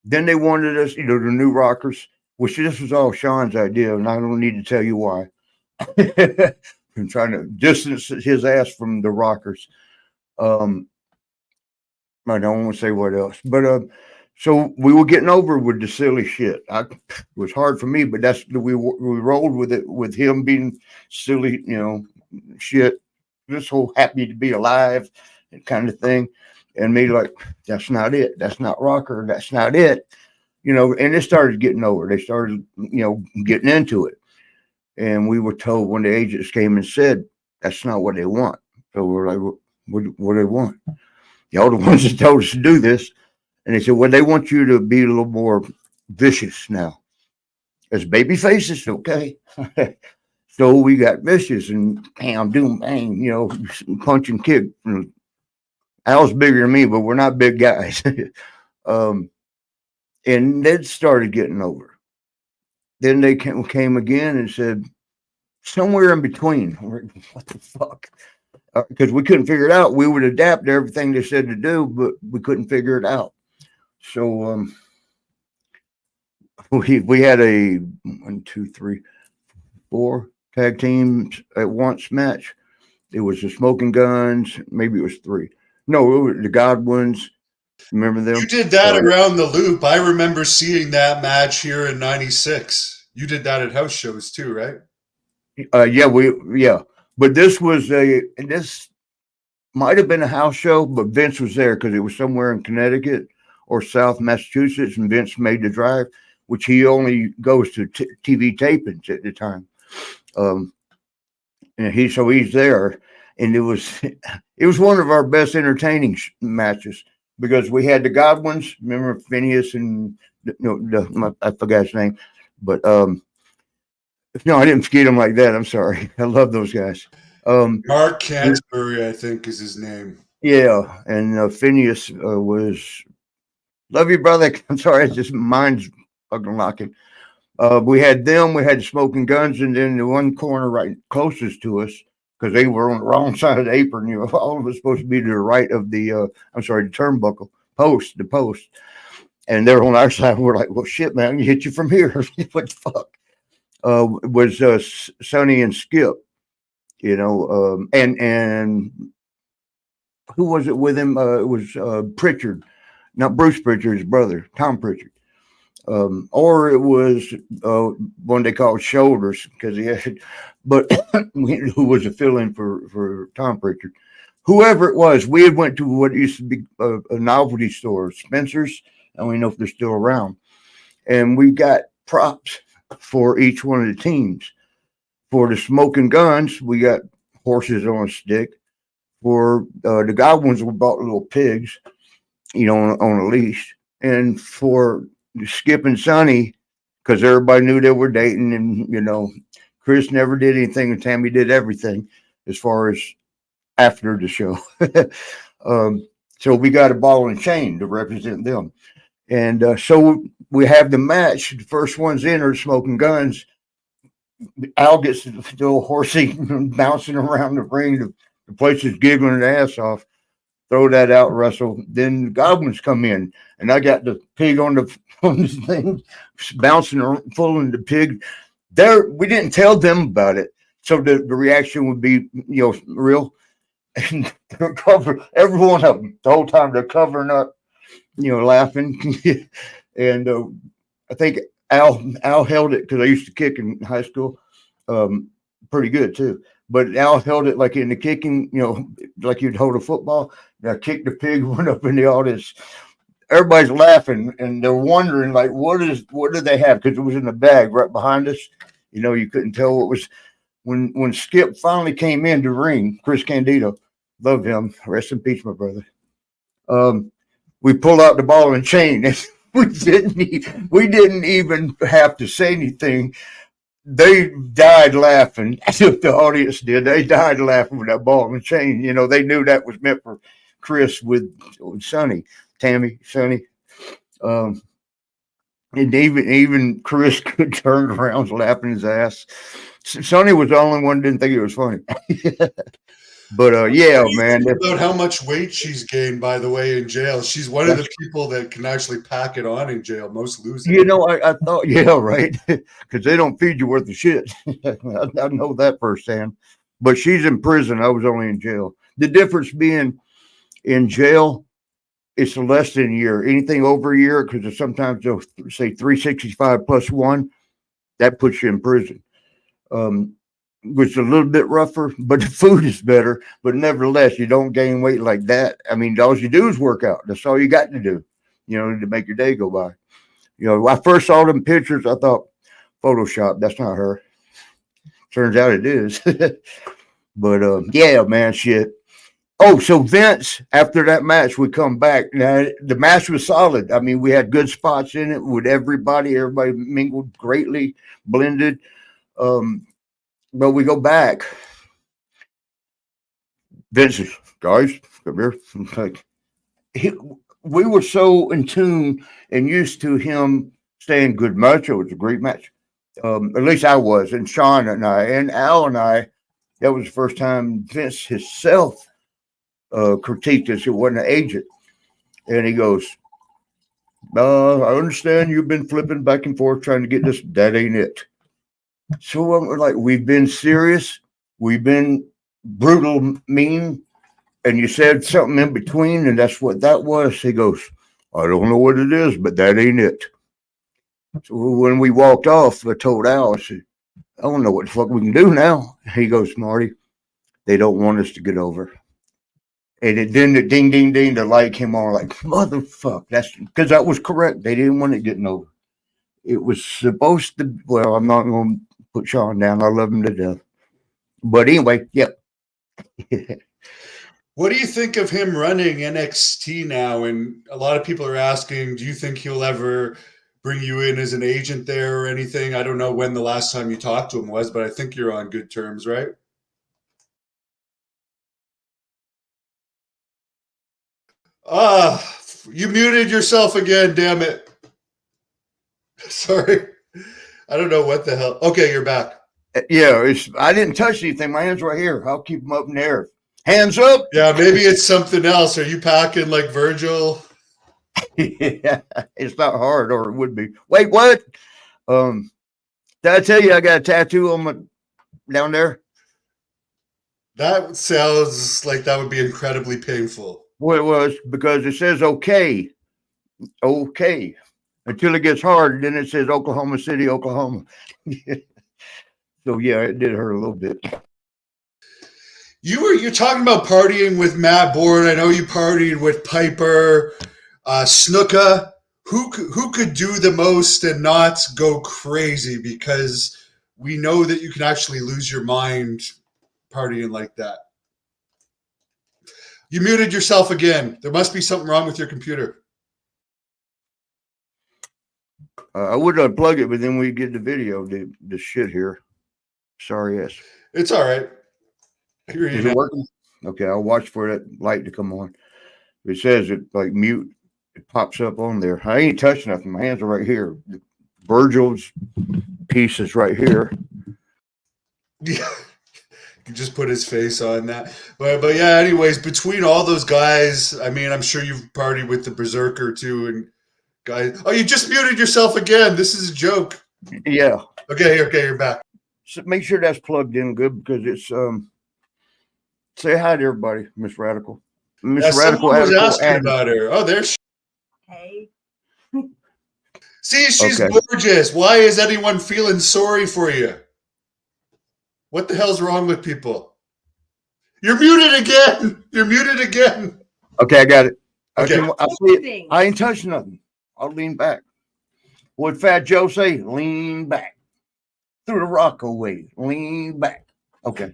Then they wanted us, the new rockers, which this was all Sean's idea, and I don't need to tell you why. I'm trying to distance his ass from the rockers. I don't want to say what else, but so we were getting over with the silly shit. It was hard for me, but we rolled with it, with him being silly, shit. This whole happy to be alive kind of thing, and me like, that's not it. That's not rocker. That's not it. And it started getting over. They started, getting into it, and we were told when the agents came and said that's not what they want. So we're like, what do they want? Y'all the ones that told us to do this. And they said, well, they want you to be a little more vicious now. As baby faces, okay. So we got vicious and bam, doom, bang, punch and kick. Al's bigger than me, but we're not big guys. And that started getting over. Then they came again and said, somewhere in between. What the fuck? Because we couldn't figure it out. We would adapt to everything they said to do, but we couldn't figure it out. So we had a 1, 2, 3, 4 tag teams at once match. It was the Smoking Guns. Maybe it was 3. No, it was the Godwins. Remember them? You did that around the loop. I remember seeing that match here in '96. You did that at house shows too, right? Yeah. But this might have been a house show, but Vince was there because it was somewhere in Connecticut or South Massachusetts, and Vince made the drive, which he only goes to TV tapings at the time. And he's there, and it was one of our best entertaining matches because we had the Godwins. Remember Phineas and I forgot his name, but no, I didn't forget him like that. I'm sorry. I love those guys. Mark Canterbury, I think, is his name. Yeah, and Phineas was love you, brother. I'm sorry, it's just mine's fucking locking. We had them, we had Smoking Guns, and then the one corner right closest to us, because they were on the wrong side of the apron. You know, all of us supposed to be to the right of I'm sorry, the turnbuckle the post, and they're on our side. We're like, well, shit, man, you hit you from here. What the fuck? Was Sonny and Skip, you know, and who was it with him? It was Pritchard, not Bruce Pritchard, his brother, Tom Pritchard. Or it was one they called Shoulders because he had, but who was a fill-in for Tom Pritchard. Whoever it was, we had went to what used to be a novelty store, Spencer's. I don't even know if they're still around, and we got props for each one of the teams. For the Smoking Guns, we got horses on a stick. For the Goblins, we bought little pigs, you know, on a leash. And for Skip and Sonny, because everybody knew they were dating, and you know, Chris never did anything, and Tammy did everything as far as after the show. um, so we got a ball and chain to represent them, and so we have the match. The first ones in are Smoking Guns. Al gets still horsey bouncing around the ring. The place is giggling their ass off. Throw that out, Russell. Then the Goblins come in, and I got the pig on the on this thing, bouncing around, pulling the pig. There, we didn't tell them about it, so the reaction would be, you know, real. And they're cover every one of them the whole time. They're covering up, you know, laughing. And I think Al held it because I used to kick in high school, um, pretty good too. But Al held it like in the kicking, you know, like you'd hold a football. And I kicked the pig, went up in the audience. Everybody's laughing and they're wondering like, what do they have? Because it was in the bag right behind us. You know, you couldn't tell what was when Skip finally came in to ring. Chris Candido, love him. Rest in peace, my brother. Um, we pulled out the ball and chain. And we didn't even have to say anything. They died laughing. The audience did. They died laughing with that ball and chain. You know, they knew that was meant for Chris with Sonny, Tammy, Sonny. Um, and even Chris could turn around laughing his ass. Sonny was the only one who didn't think it was funny. But What yeah, do you man. think about how much weight she's gained, by the way, in jail? She's one of the people that can actually pack it on in jail. Most lose it. You know, I thought, yeah, right, because they don't feed you worth of shit. I know that firsthand. But she's in prison. I was only in jail. The difference being in jail, it's less than a year. Anything over a year, because sometimes they'll say 365 plus one, that puts you in prison. Um, which is a little bit rougher, but the food is better. But nevertheless, you don't gain weight like that. I mean, all you do is work out. That's all you got to do, you know, to make your day go by. You know, when I first saw them pictures, I thought, Photoshop, that's not her. Turns out it is. But yeah, man, shit. Oh, so Vince, after that match, we come back. Now, the match was solid. I mean, we had good spots in it with everybody. Everybody mingled greatly, blended. Um, but we go back. Vince is, guys, come here. Like, he, we were so in tune and used to him saying good match. It was a great match. At least I was, and Sean and I, and Al and I. That was the first time Vince himself critiqued us. It wasn't an agent, and he goes, "I understand you've been flipping back and forth trying to get this. That ain't it." So we're like, we've been serious, we've been brutal, mean, and you said something in between, and that's what that was. He goes, "I don't know what it is, but that ain't it." So when we walked off, I told Al, I said, "I don't know what the fuck we can do now." He goes, "Marty, they don't want us to get over." Then the ding, ding, ding, the light came on like, motherfucker. That's because that was correct. They didn't want it getting over. It was supposed to, well, I'm not going to put Sean down. I love him to death. But anyway, yep. What do you think of him running NXT now? And a lot of people are asking, do you think he'll ever bring you in as an agent there or anything? I don't know when the last time you talked to him was, but I think you're on good terms, right? You muted yourself again, damn it. Sorry. I don't know what the hell. Okay, you're back. Yeah, I didn't touch anything. My hands right here. I'll keep them up in the air. Hands up. Yeah, maybe it's something else. Are you packing like Virgil? Yeah, it's not hard, or it would be. Wait, what? Did I tell you I got a tattoo on my down there? That sounds like that would be incredibly painful. Well, it was because it says okay, until it gets hard. Then it says Oklahoma City, Oklahoma. So yeah, it did hurt a little bit. You're talking about partying with Matt Bourne. I know you partied with Piper, Snuka. Who could do the most and not go crazy? Because we know that you can actually lose your mind partying like that. You muted yourself again. There must be something wrong with your computer. I would unplug it, but then we get the video. The shit here. Sorry, yes. It's all right. Is it working? Okay, I'll watch for that light to come on. It says it like mute. It pops up on there. I ain't touching nothing. My hands are right here. Virgil's piece is right here. Yeah. You just put his face on that. But yeah, anyways, between all those guys, I mean, I'm sure you've partied with the Berserker too. And guys, oh, you just muted yourself again. This is a joke. Yeah. Okay, you're back. So make sure that's plugged in good because it's say hi to everybody, Miss Radical. Miss Radical was asking about her. Oh, there she. Hey. See, she's gorgeous. Why is anyone feeling sorry for you? What the hell's wrong with people? You're muted again. You're muted again. Okay, I got it. Okay. I ain't touching nothing. I'll lean back. What Fat Joe say? Lean back. Through the Rocco way. Lean back. Okay.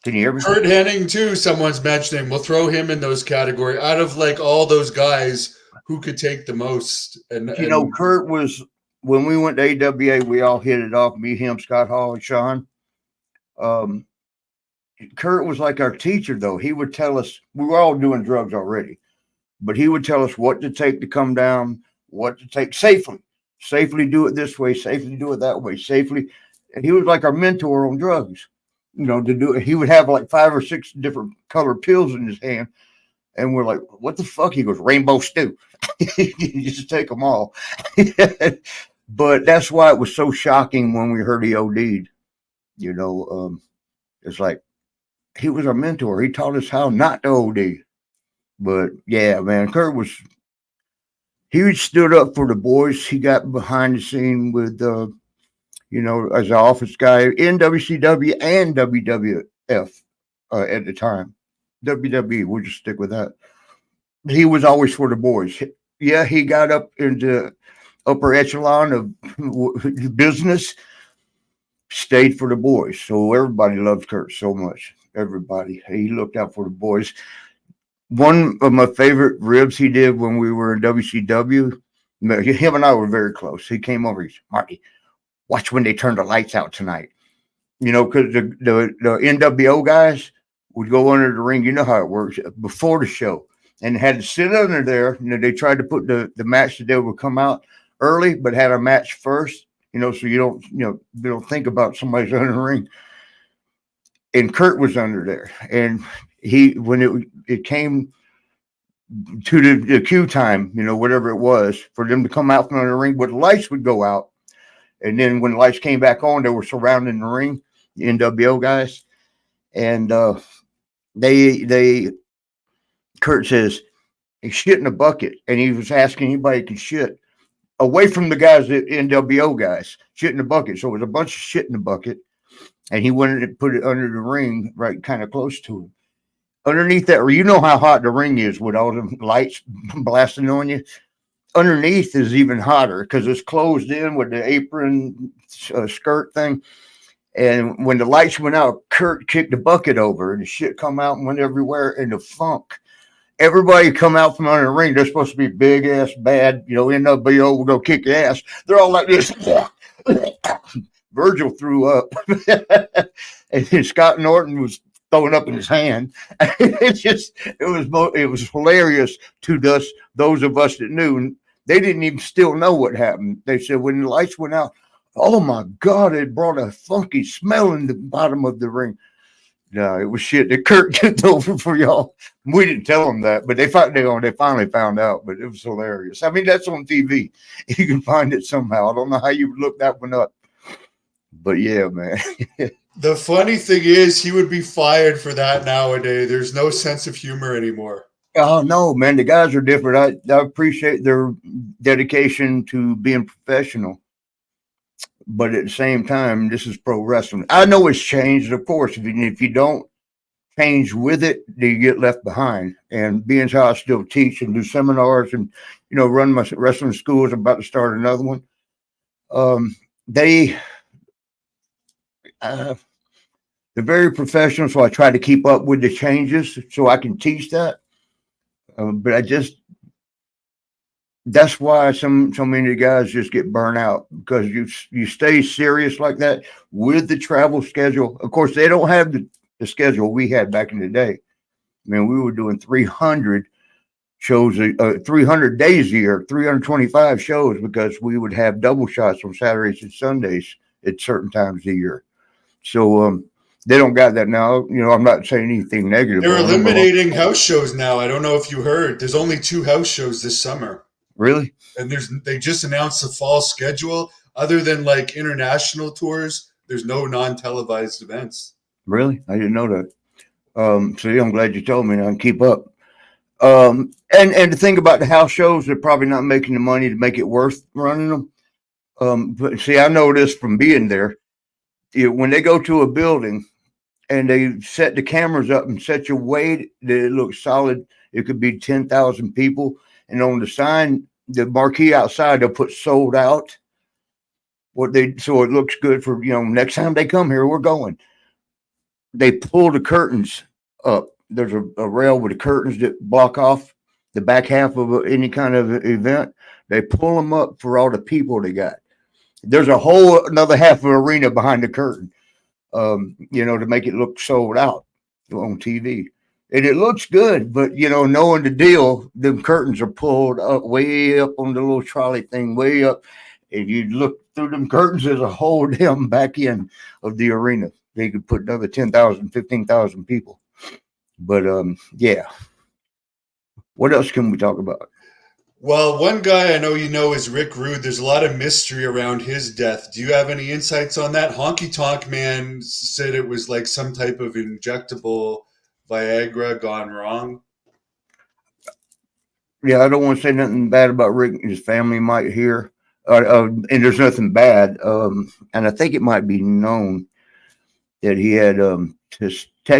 Can you hear me? Kurt Hennig too, someone's mentioning. We'll throw him in those category. Out of like all those guys, who could take the most? And you know, Kurt was, when we went to AWA, we all hit it off. Me, him, Scott Hall, and Sean. Kurt was like our teacher, though. He would tell us, we were all doing drugs already, but he would tell us what to take to come down, what to take safely. Safely do it this way, safely do it that way, safely. And he was like our mentor on drugs. You know, to do it. He would have like 5 or 6 different colored pills in his hand. And we're like, what the fuck? He goes, rainbow stew. You just take them all. But that's why it was so shocking when we heard he OD'd. You know, it's like, he was our mentor. He taught us how not to OD. But yeah, man, Kurt was, he stood up for the boys. He got behind the scene with, you know, as an office guy in WCW and WWF at the time. WWE, we'll just stick with that. He was always for the boys. Yeah, he got up into upper echelon of business, stayed for the boys. So everybody loved Kurt so much. Everybody. He looked out for the boys. One of my favorite ribs he did when we were in WCW, him and I were very close. He came over, he said, Marty, watch when they turn the lights out tonight. You know, because the NWO guys would go under the ring. You know how it works before the show, and had to sit under there. You know, they tried to put the match that they would come out early, but had a match first. You know, so you don't think about somebody's under the ring. And Kurt was under there, and when it came to the cue time, you know, whatever it was, for them to come out from under the ring, but the lights would go out, and then when the lights came back on, they were surrounding the ring, the NWO guys, and Kurt says he shit in a bucket, and he was asking anybody could shit away from the guys, the NWO guys, shit in the bucket. So it was a bunch of shit in the bucket, and he wanted to put it under the ring, right, kind of close to him. Underneath that, you know how hot the ring is with all the lights blasting on you. Underneath is even hotter because it's closed in with the apron skirt thing. And when the lights went out, Kurt kicked the bucket over and the shit come out and went everywhere in the funk. Everybody come out from under the ring. They're supposed to be big ass bad, you know, NWO will go kick your ass. They're all like this. Virgil threw up. And then Scott Norton was throwing up in his hand. It was hilarious to those of us that knew. And they didn't even still know what happened. They said when the lights went out, oh my God, it brought a funky smell in the bottom of the ring. No, it was shit that Kurt took over for y'all. We didn't tell them that, but they finally found out. But it was hilarious. I mean, that's on TV. You can find it somehow. I don't know how you would look that one up. But yeah, man. The funny thing is, he would be fired for that nowadays. There's no sense of humor anymore. Oh no, man, the guys are different. I appreciate their dedication to being professional, but at the same time, this is pro wrestling. I know it's changed, of course. If you don't change with it, you get left behind. And being how I still teach and do seminars and run my wrestling schools, I'm about to start another one. They're very professional, so I try to keep up with the changes so I can teach that. But that's why so many guys just get burnt out, because you stay serious like that with the travel schedule. Of course, they don't have the schedule we had back in the day. I mean, we were doing 300 shows, 300 days a year, 325 shows, because we would have double shots on Saturdays and Sundays at certain times of the year. So they don't got that now. I'm not saying anything negative. They're eliminating house shows now. I don't know if you heard. There's only 2 house shows this summer. Really? And they just announced the fall schedule. Other than like international tours, there's no non-televised events. Really? I didn't know that. So yeah, I'm glad you told me. I can keep up. And to think about the house shows, they're probably not making the money to make it worth running them. But see, I know this from being there. When they go to a building and they set the cameras up in such a way that it looks solid, it could be 10,000 people. And on the sign, the marquee outside, they'll put sold out. So it looks good for, next time they come here, we're going. They pull the curtains up. There's a rail with the curtains that block off the back half of any kind of event. They pull them up for all the people they got. There's a whole another half of arena behind the curtain, to make it look sold out on TV. And it looks good, but, knowing the deal, the curtains are pulled up way up on the little trolley thing, way up. And you look through them curtains, there's a whole damn back end of the arena. They could put another 10,000, 15,000 people. But, yeah. What else can we talk about? Well, one guy I know is Rick Rude. There's a lot of mystery around his death. Do you have any insights on that? Honky Tonk Man said it was like some type of injectable Viagra gone wrong. Yeah, I don't want to say nothing bad about Rick. His family might hear, and there's nothing bad. And I think it might be known that he had testicular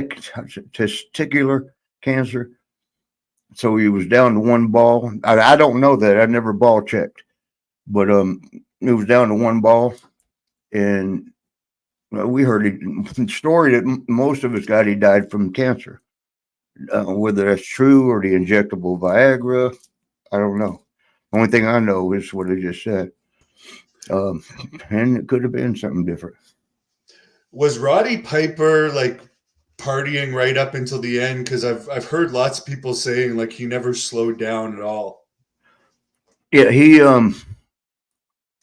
cancer. So he was down to one ball. I don't know that. I never ball checked, but he was down to one ball, and we heard the story that most of us got. He died from cancer. Whether that's true or the injectable Viagra, I don't know. Only thing I know is what I just said, and it could have been something different. Was Roddy Piper like partying right up until the end? Because I've heard lots of people saying like he never slowed down at all. Yeah, he I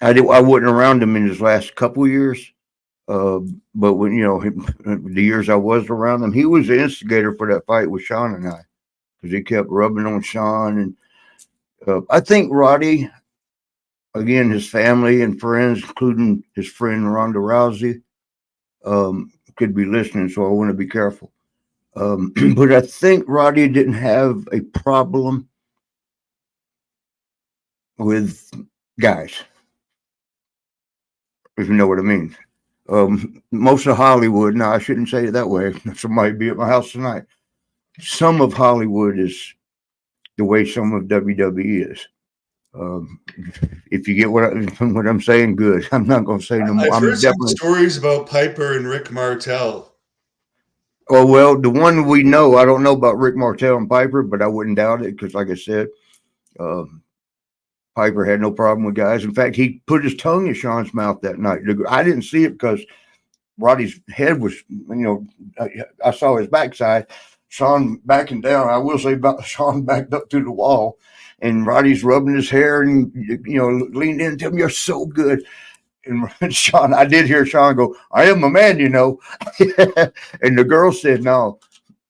wasn't around him in his last couple of years, but when the years I was around him, he was the instigator for that fight with Sean and I, because he kept rubbing on Sean, and I think Roddy, again, his family and friends, including his friend Ronda Rousey, could be listening, so I want to be careful. But I think Roddy didn't have a problem with guys, if you know what I mean. Most of Hollywood, now I shouldn't say it that way. Somebody be at my house tonight. Some of Hollywood is the way some of WWE is. If you get what I'm saying, good. I'm not going to say no more. I've heard some stories about Piper and Rick Martel. Oh, well, the one we know, I don't know about Rick Martel and Piper, but I wouldn't doubt it, because like I said, Piper had no problem with guys. In fact, he put his tongue in Sean's mouth that night. I didn't see it because Roddy's head was, I saw his backside. Sean backing down. I will say about Sean backed up to the wall, and Roddy's rubbing his hair and leaned in and tell me, "You're so good." And Sean, I did hear Sean go, "I am a man, you know." And the girl said, "No."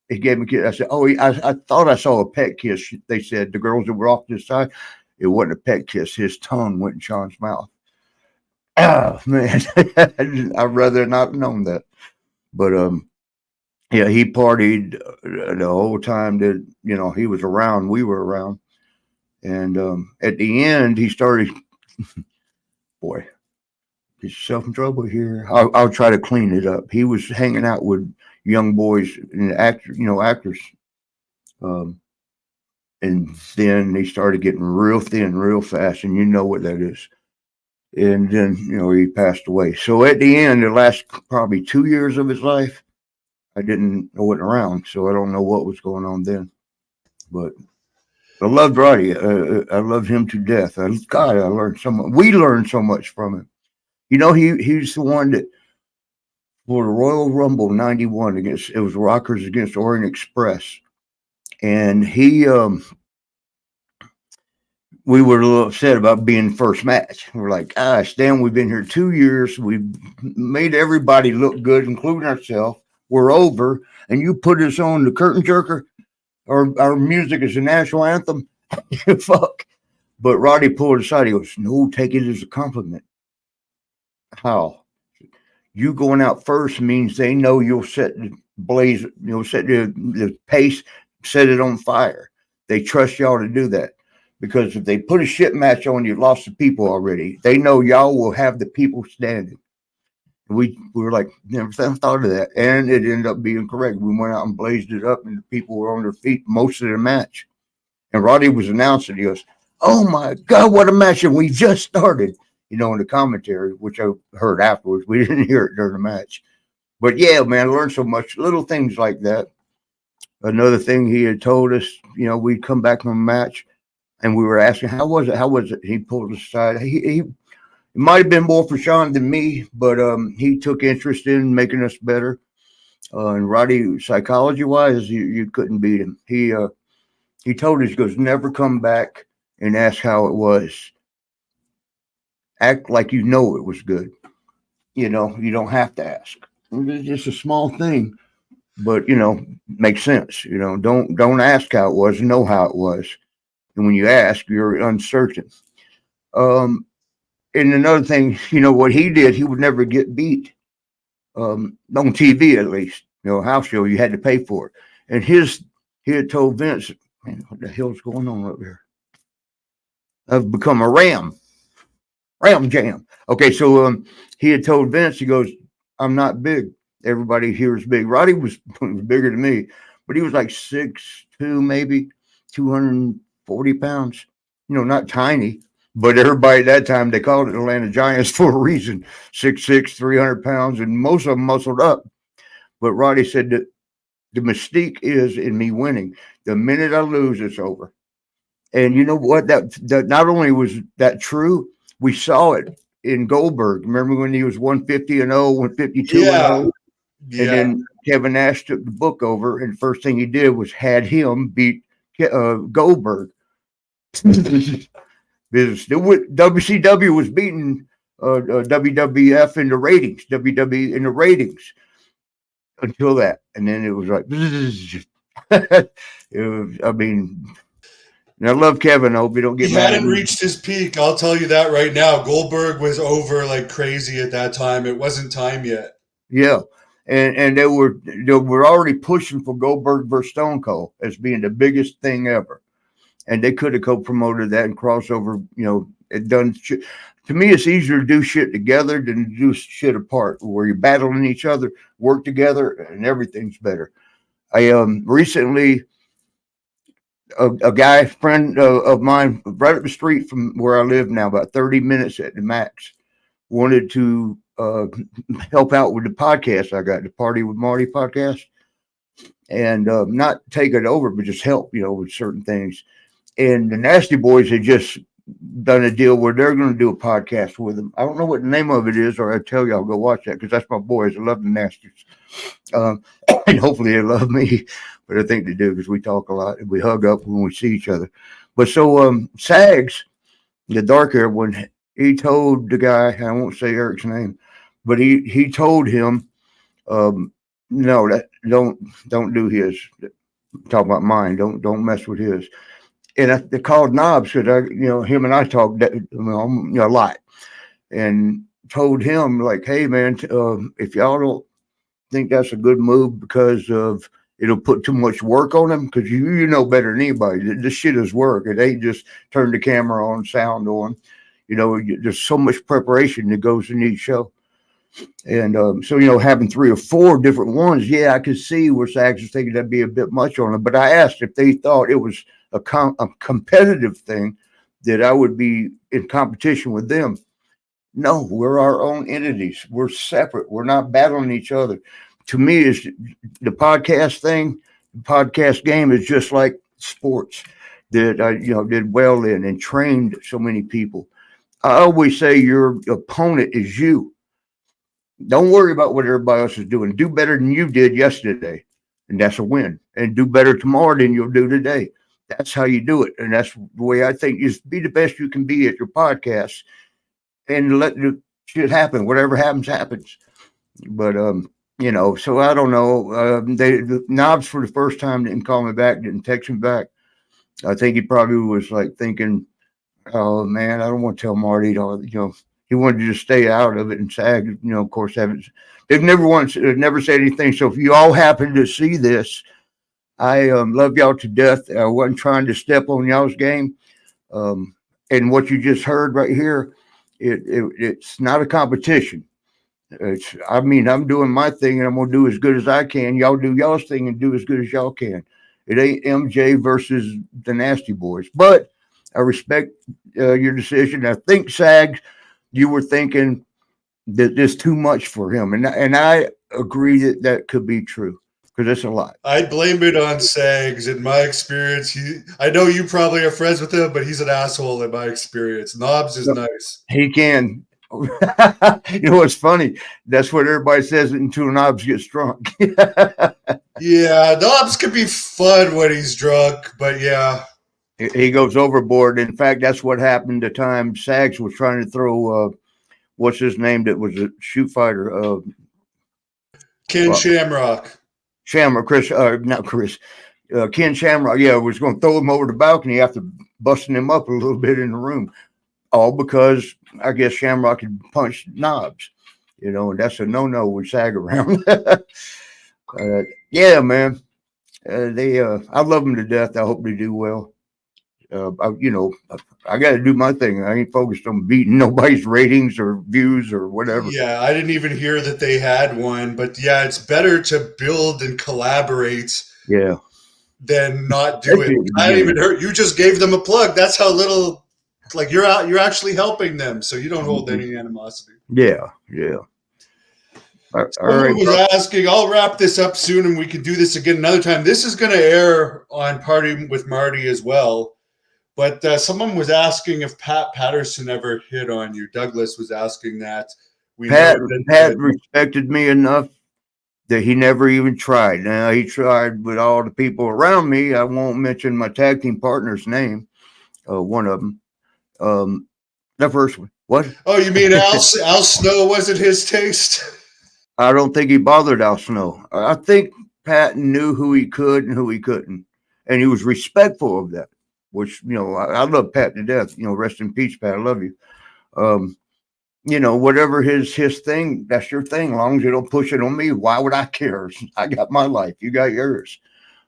He gave me a kiss. I said, "Oh, I thought I saw a pet kiss." They said the girls that were off to the side, it wasn't a pet kiss. His tongue went in Sean's mouth. Oh man, I'd rather not have known that. But yeah, he partied the whole time that he was around. We were around, and at the end, he started. Boy, get yourself in trouble here. I'll try to clean it up. He was hanging out with young boys and actors. And then they started getting real thin real fast, and you know what that is. And then, he passed away. So at the end, the last probably 2 years of his life, I wasn't around, so I don't know what was going on then. But I loved Roddy. I loved him to death. I learned so much. We learned so much from him. He's the one that for the Royal Rumble '91 it was Rockers against Orient Express, and we were a little upset about being first match. We're like, Stan, we've been here 2 years. We've made everybody look good, including ourselves. We're over, and you put us on the curtain jerker. Our music is the national anthem. Fuck. But Roddy pulled aside. He goes, "No, take it as a compliment." How? You going out first means they know you'll set the blaze, set the pace, set it on fire. They trust y'all to do that. Because if they put a shit match on, you've lost the people already. They know y'all will have the people standing. We were like, never thought of that. And it ended up being correct. We went out and blazed it up, and the people were on their feet most of the match. And Roddy was announcing, he goes, "Oh my God, what a match." And we just started, in the commentary, which I heard afterwards. We didn't hear it during the match. But yeah, man, I learned so much. Little things like that. Another thing he had told us, we'd come back from a match, and we were asking, "How was it? How was it?" He pulled us aside. It might have been more for Sean than me, but he took interest in making us better. And Roddy, psychology-wise, you couldn't beat him. He told us, he goes, "Never come back and ask how it was. Act like you know it was good. You don't have to ask. It's just a small thing, but makes sense. Don't ask how it was. Know how it was. And when you ask, you're uncertain." And another thing, what he did, he would never get beat on TV, at least. House show, you had to pay for it. And he had told Vince, "Man, what the hell's going on up there? I've become a ram jam." Okay, so he had told Vince, he goes, "I'm not big. Everybody here is big." Roddy was bigger than me, but he was like 6'2", maybe 240 pounds. Not tiny. But everybody at that time, they called it Atlanta Giants for a reason. 6'6", 300 pounds, and most of them muscled up. But Roddy said that the mystique is in me winning. The minute I lose, it's over. And you know what? That not only was that true, we saw it in Goldberg. Remember when he was 150-0, 152-0? Yeah. And then Kevin Nash took the book over, and the first thing he did was had him beat Goldberg. WCW was beating WWF in the ratings, WWE in the ratings until that, and then it was like, I mean, and I love Kevin. I hope you don't get He mad. hadn't reached his peak. I'll tell you that right now. Goldberg was over like crazy at that time. It wasn't time yet. Yeah, and they were already pushing for Goldberg versus Stone Cold as being the biggest thing ever. And they could have co-promoted that and crossover, it done shit. To me, it's easier to do shit together than to do shit apart, where you're battling each other, work together, and everything's better. I recently, a guy, friend of mine, right up the street from where I live now, about 30 minutes at the max, wanted to help out with the podcast I got, the Party with Marty podcast, and not take it over, but just help, with certain things. And the Nasty Boys had just done a deal where they're going to do a podcast with him. I don't know what the name of it is, or I tell y'all go watch that because that's my boys. I love the Nasties, um, and hopefully they love me. But I think they do because we talk a lot and we hug up when we see each other. But so Sags, the dark haired one, he told the guy, I won't say Eric's name, but he told him, um, no, that don't do his. Talk about mine. Don't mess with his. And they called Knobs because him and I talked a lot, and told him like, hey man, if y'all don't think that's a good move because of it'll put too much work on them because you know better than anybody. This shit is work. It ain't just turn the camera on, sound on. There's so much preparation that goes in each show. And so, having 3 or 4 different ones, yeah, I could see where Sags was thinking that'd be a bit much on them. But I asked if they thought it was a competitive thing that I would be in competition with them. No, we're our own entities. We're separate. We're not battling each other. To me, is the podcast thing. The podcast game is just like sports that I did well in and trained so many people. I always say your opponent is you. Don't worry about what everybody else is doing. Do better than you did yesterday, and that's a win. And do better tomorrow than you'll do today. That's how you do it, and that's the way I think. Just be the best you can be at your podcast, and let the shit happen. Whatever happens, happens. But so I don't know. The Knobs for the first time didn't call me back, didn't text me back. I think he probably was like thinking, "Oh man, I don't want to tell Marty." He wanted to just stay out of it, and SAG, of course, they've never said anything. So if you all happen to see this, I love y'all to death. I wasn't trying to step on y'all's game. And what you just heard right here, it's not a competition. I'm doing my thing, and I'm gonna do as good as I can. Y'all do y'all's thing and do as good as y'all can. It ain't MJ versus the Nasty Boys, but I respect your decision. I think SAG, you were thinking that there's too much for him, and I agree that could be true because it's a lot. I'd blame it on Sags. In my experience, I know you probably are friends with him, but he's an asshole in my experience. Knobs is nice. He can. What's funny? That's what everybody says until Knobs gets drunk. Yeah, Knobs could be fun when he's drunk, but yeah. He goes overboard. In fact, that's what happened the time Sags was trying to throw, what's his name that was a shoot fighter? Ken Shamrock. Ken Shamrock, was going to throw him over the balcony after busting him up a little bit in the room. All because I guess Shamrock had punched Knobs, and that's a no-no with SAG around. Yeah, man. I love them to death. I hope they do well. I got to do my thing. I ain't focused on beating nobody's ratings or views or whatever. Yeah, I didn't even hear that they had one, but yeah, it's better to build and collaborate. Yeah. Than not do it. I didn't even heard. You just gave them a plug. That's how little. Like you're actually helping them, so you don't hold any animosity. Yeah. All right. Was asking. I'll wrap this up soon, and we can do this again another time. This is going to air on Party with Marty as well. But someone was asking if Pat Patterson ever hit on you. Douglas was asking that. Pat respected me enough that he never even tried. Now, he tried with all the people around me. I won't mention my tag team partner's name, one of them. The first one. What? Oh, you mean Al Snow wasn't his taste? I don't think he bothered Al Snow. I think Pat knew who he could and who he couldn't. And he was respectful of that, which, I love Pat to death. Rest in peace, Pat. I love you. Whatever his thing, that's your thing. As long as you don't push it on me, why would I care? I got my life. You got yours.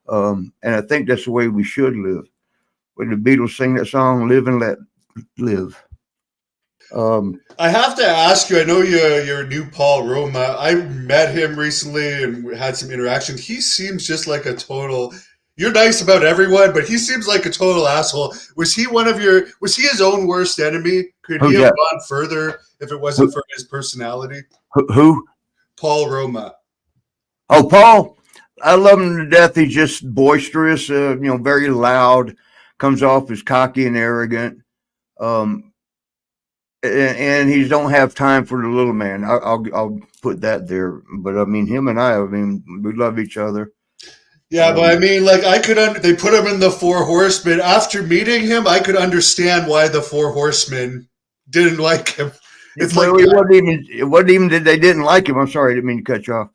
And I think that's the way we should live. When the Beatles sing that song, live and let live. I have to ask you, I know you're new Paul Roma. I met him recently and had some interaction. He seems just like a total... You're nice about everyone, but he seems like a total asshole. Was he his own worst enemy? Could he have gone further if it wasn't for his personality? Who? Paul Roma. Oh, Paul. I love him to death. He's just boisterous, very loud, comes off as cocky and arrogant. Um, and he don't have time for the little man. I'll put that there. But I mean, him and I mean, we love each other. Yeah, but I mean, like, I could they put him in the Four Horsemen. After meeting him, I could understand why the Four Horsemen didn't like him. It's like, Well, it wasn't even that they didn't like him. I'm sorry, I didn't mean to cut you off.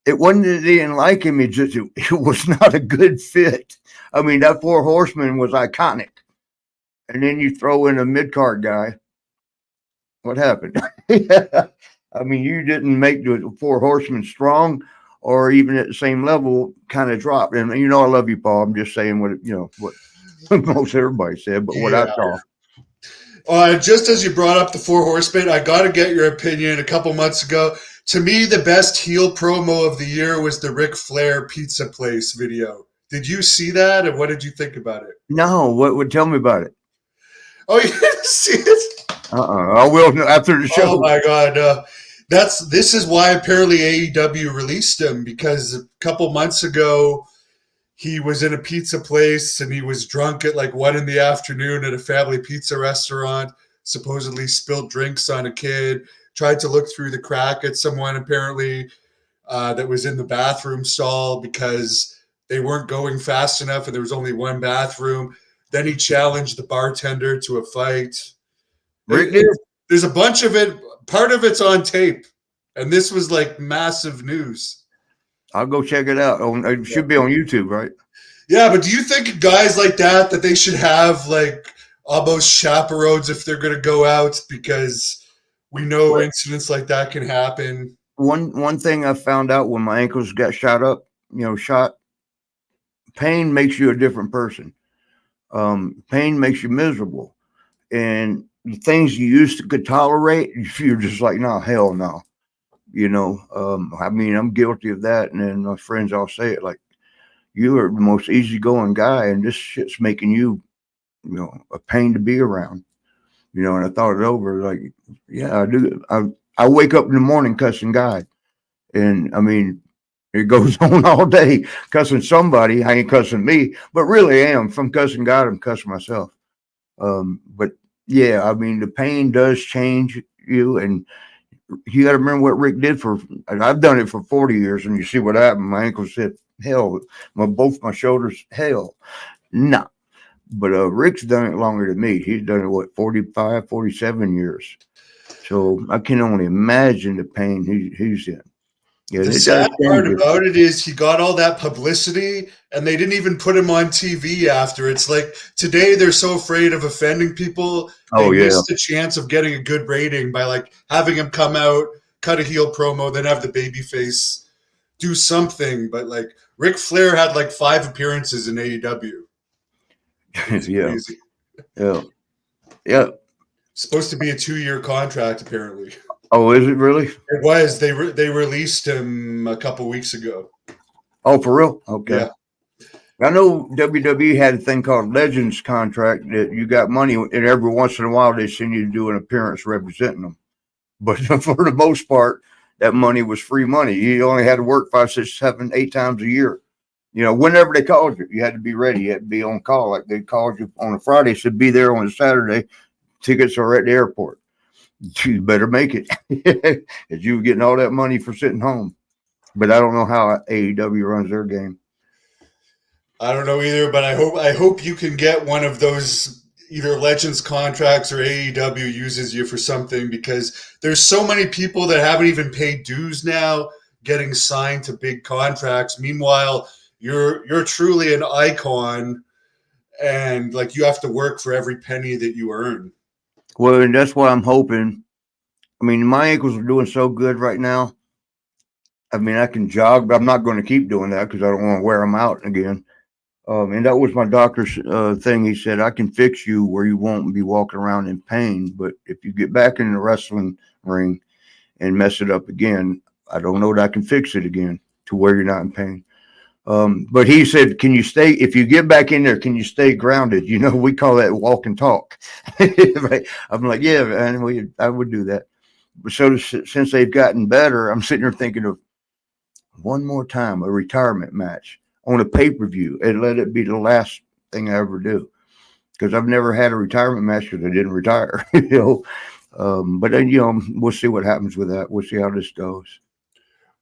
It wasn't that they didn't like him. It was not a good fit. I mean, that Four Horsemen was iconic, and then you throw in a mid card guy. What happened? I mean, you didn't make the Four Horsemen strong, or even at the same level, kind of dropped. And I love you, Paul. I'm just saying what most everybody said, but what I yeah. saw. Just as you brought up the Four Horsemen, I got to get your opinion. A couple months ago, to me, the best heel promo of the year was the Ric Flair pizza place video. Did you see that, and what did you think about it? No, what would tell me about it? Oh, you didn't see it? I will after the show. Oh my God, this is why apparently AEW released him, because a couple months ago he was in a pizza place and he was drunk at like 1 p.m. at a family pizza restaurant, supposedly spilled drinks on a kid, tried to look through the crack at someone apparently that was in the bathroom stall because they weren't going fast enough and there was only one bathroom. Then he challenged the bartender to a fight. Rick did? There's a bunch of it. Part of it's on tape. And this was like massive news. I'll go check it out. It should be on YouTube, right? Yeah, but do you think guys like that they should have like almost chaperones if they're going to go out, because we know incidents like that can happen? One thing I found out when my ankles got shot, pain makes you a different person. Pain makes you miserable. And the things you used to could tolerate, you're just like, no, hell no. I mean, I'm guilty of that. And then my friends all say it, like, you are the most easygoing guy, and this shit's making you, a pain to be around. And I thought it over, like, yeah, I do. I wake up in the morning cussing God. And I mean, it goes on all day cussing somebody. I ain't cussing me, but really I am. If I'm cussing God, I'm cussing myself. But yeah, I mean, the pain does change you, and you got to remember what Rick did I've done it for 40 years, and you see what happened. My ankles said, hell, both my shoulders, hell, no. But Rick's done it longer than me. He's done it, 45, 47 years. So I can only imagine the pain he's in. Yeah, the sad part about it is he got all that publicity and they didn't even put him on TV after. It's like today they're so afraid of offending people. They missed the chance of getting a good rating by like having him come out, cut a heel promo, then have the baby face do something. But like Ric Flair had like 5 appearances in AEW. Crazy. Yeah. Supposed to be a 2-year contract, apparently. Oh, is it really? It was. They released him a couple weeks ago. Oh, for real? Okay. Yeah. I know WWE had a thing called Legends contract that you got money, and every once in a while they send you to do an appearance representing them. But for the most part, that money was free money. You only had to work 5, 6, 7, 8 times a year. Whenever they called you, you had to be ready. You had to be on call. Like they called you on a Friday, said be there on a Saturday. Tickets are at the airport. You better make it. As you were getting all that money for sitting home. But I don't know how AEW runs their game. I don't know either, but I hope you can get one of those either Legends contracts or AEW uses you for something, because there's so many people that haven't even paid dues now getting signed to big contracts. Meanwhile, you're truly an icon, and like you have to work for every penny that you earn. Well, and that's why I'm hoping. I mean, my ankles are doing so good right now. I mean, I can jog, but I'm not going to keep doing that because I don't want to wear them out again. And that was my doctor's thing. He said, I can fix you where you won't be walking around in pain. But if you get back in the wrestling ring and mess it up again, I don't know that I can fix it again to where you're not in pain. But he said, can you stay, if you get back in there, can you stay grounded? We call that walk and talk. I'm like, yeah, man, I would do that. So since they've gotten better, I'm sitting there thinking of one more time, a retirement match on a pay-per-view, and let it be the last thing I ever do. because I've never had a retirement match because I didn't retire, you know. But then, you know, we'll see what happens with that. We'll see how this goes.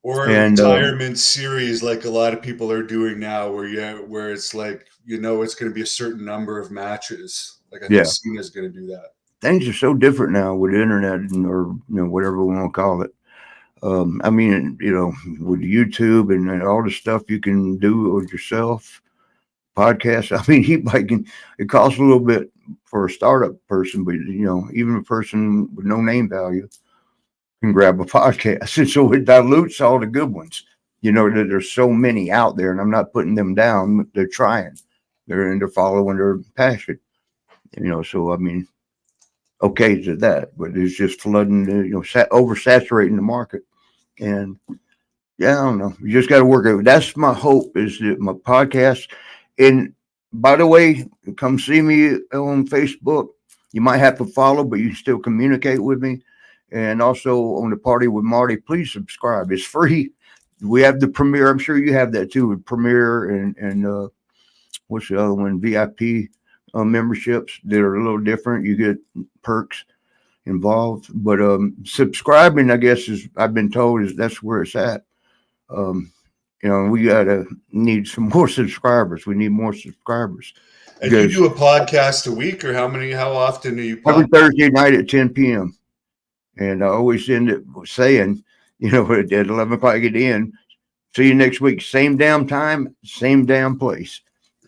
Or a And retirement series like a lot of people are doing now, where it's like, you know, it's going to be a certain number of matches. Like I think yeah, Cena's going to do that. things are so different now with the internet or you know whatever we want to call it. I mean, you know, with YouTube and all the stuff you can do with yourself, podcasts. I mean, it costs a little bit for a startup person, but you know, even a person with no name value can grab a podcast, and so it dilutes all the good ones. You know that there's so many out there, and I'm not putting them down. They're trying, they're following their passion. You know, so I mean, okay to that, but it's just flooding, you know, oversaturating the market. And yeah, I don't know. You just got to work it. That's my hope is that my podcast. And by the way, come see me on Facebook. You might have to follow, but you can still communicate with me. And also on the Party with Marty, please subscribe. It's free. We have the Premiere. I'm sure you have that too with Premiere and what's the other one? VIP memberships that are a little different. You get perks involved, but subscribing, I guess, is I've been told is that's where it's at. Um, you know, we gotta need some more subscribers. We need more subscribers And you because do a podcast a week, or how often do you every pod? Thursday night at 10 p.m. And I always end it saying, you know, at 11 o'clock at the end, see you next week, same damn time, same damn place.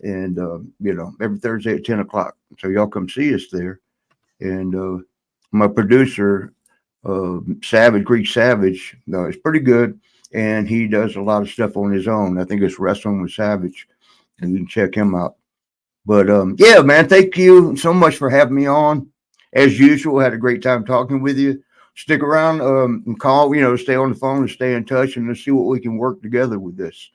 And, you know, every Thursday at 10 o'clock. So y'all come see us there. And my producer, Savage, Greek Savage, is pretty good. And he does a lot of stuff on his own. I think it's Wrestling with Savage. And you can check him out. But yeah, man, thank you so much for having me on. As usual, had a great time talking with you. Stick around and call, you know, stay on the phone and stay in touch and let's see what we can work together with this.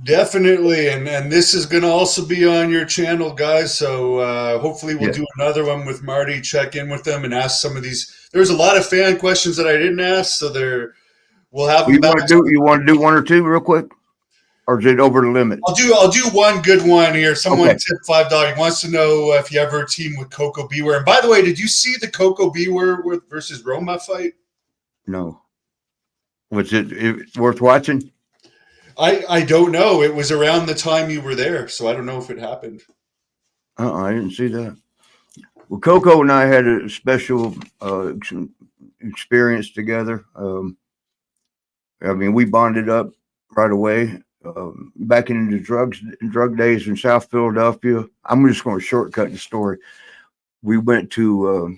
Definitely, and this is going to also be on your channel, guys. So hopefully we'll Yeah. do another one with Marty. Check in with them and ask some of these. There's a lot of fan questions that I didn't ask, so we'll have them back. You want to do one or two real quick? Or is it over the limit? I'll do one good one here. Someone Okay. tipped $5. He wants to know if you ever team with Coco Beware. And by the way, did you see the Coco Beware versus Roma fight? No. Was it worth watching? I don't know. It was around the time you were there, so I don't know if it happened. I didn't see that. Well, Coco and I had a special experience together. I mean, we bonded up right away. Back in the drug days in South Philadelphia, I'm just going to shortcut the story. We went to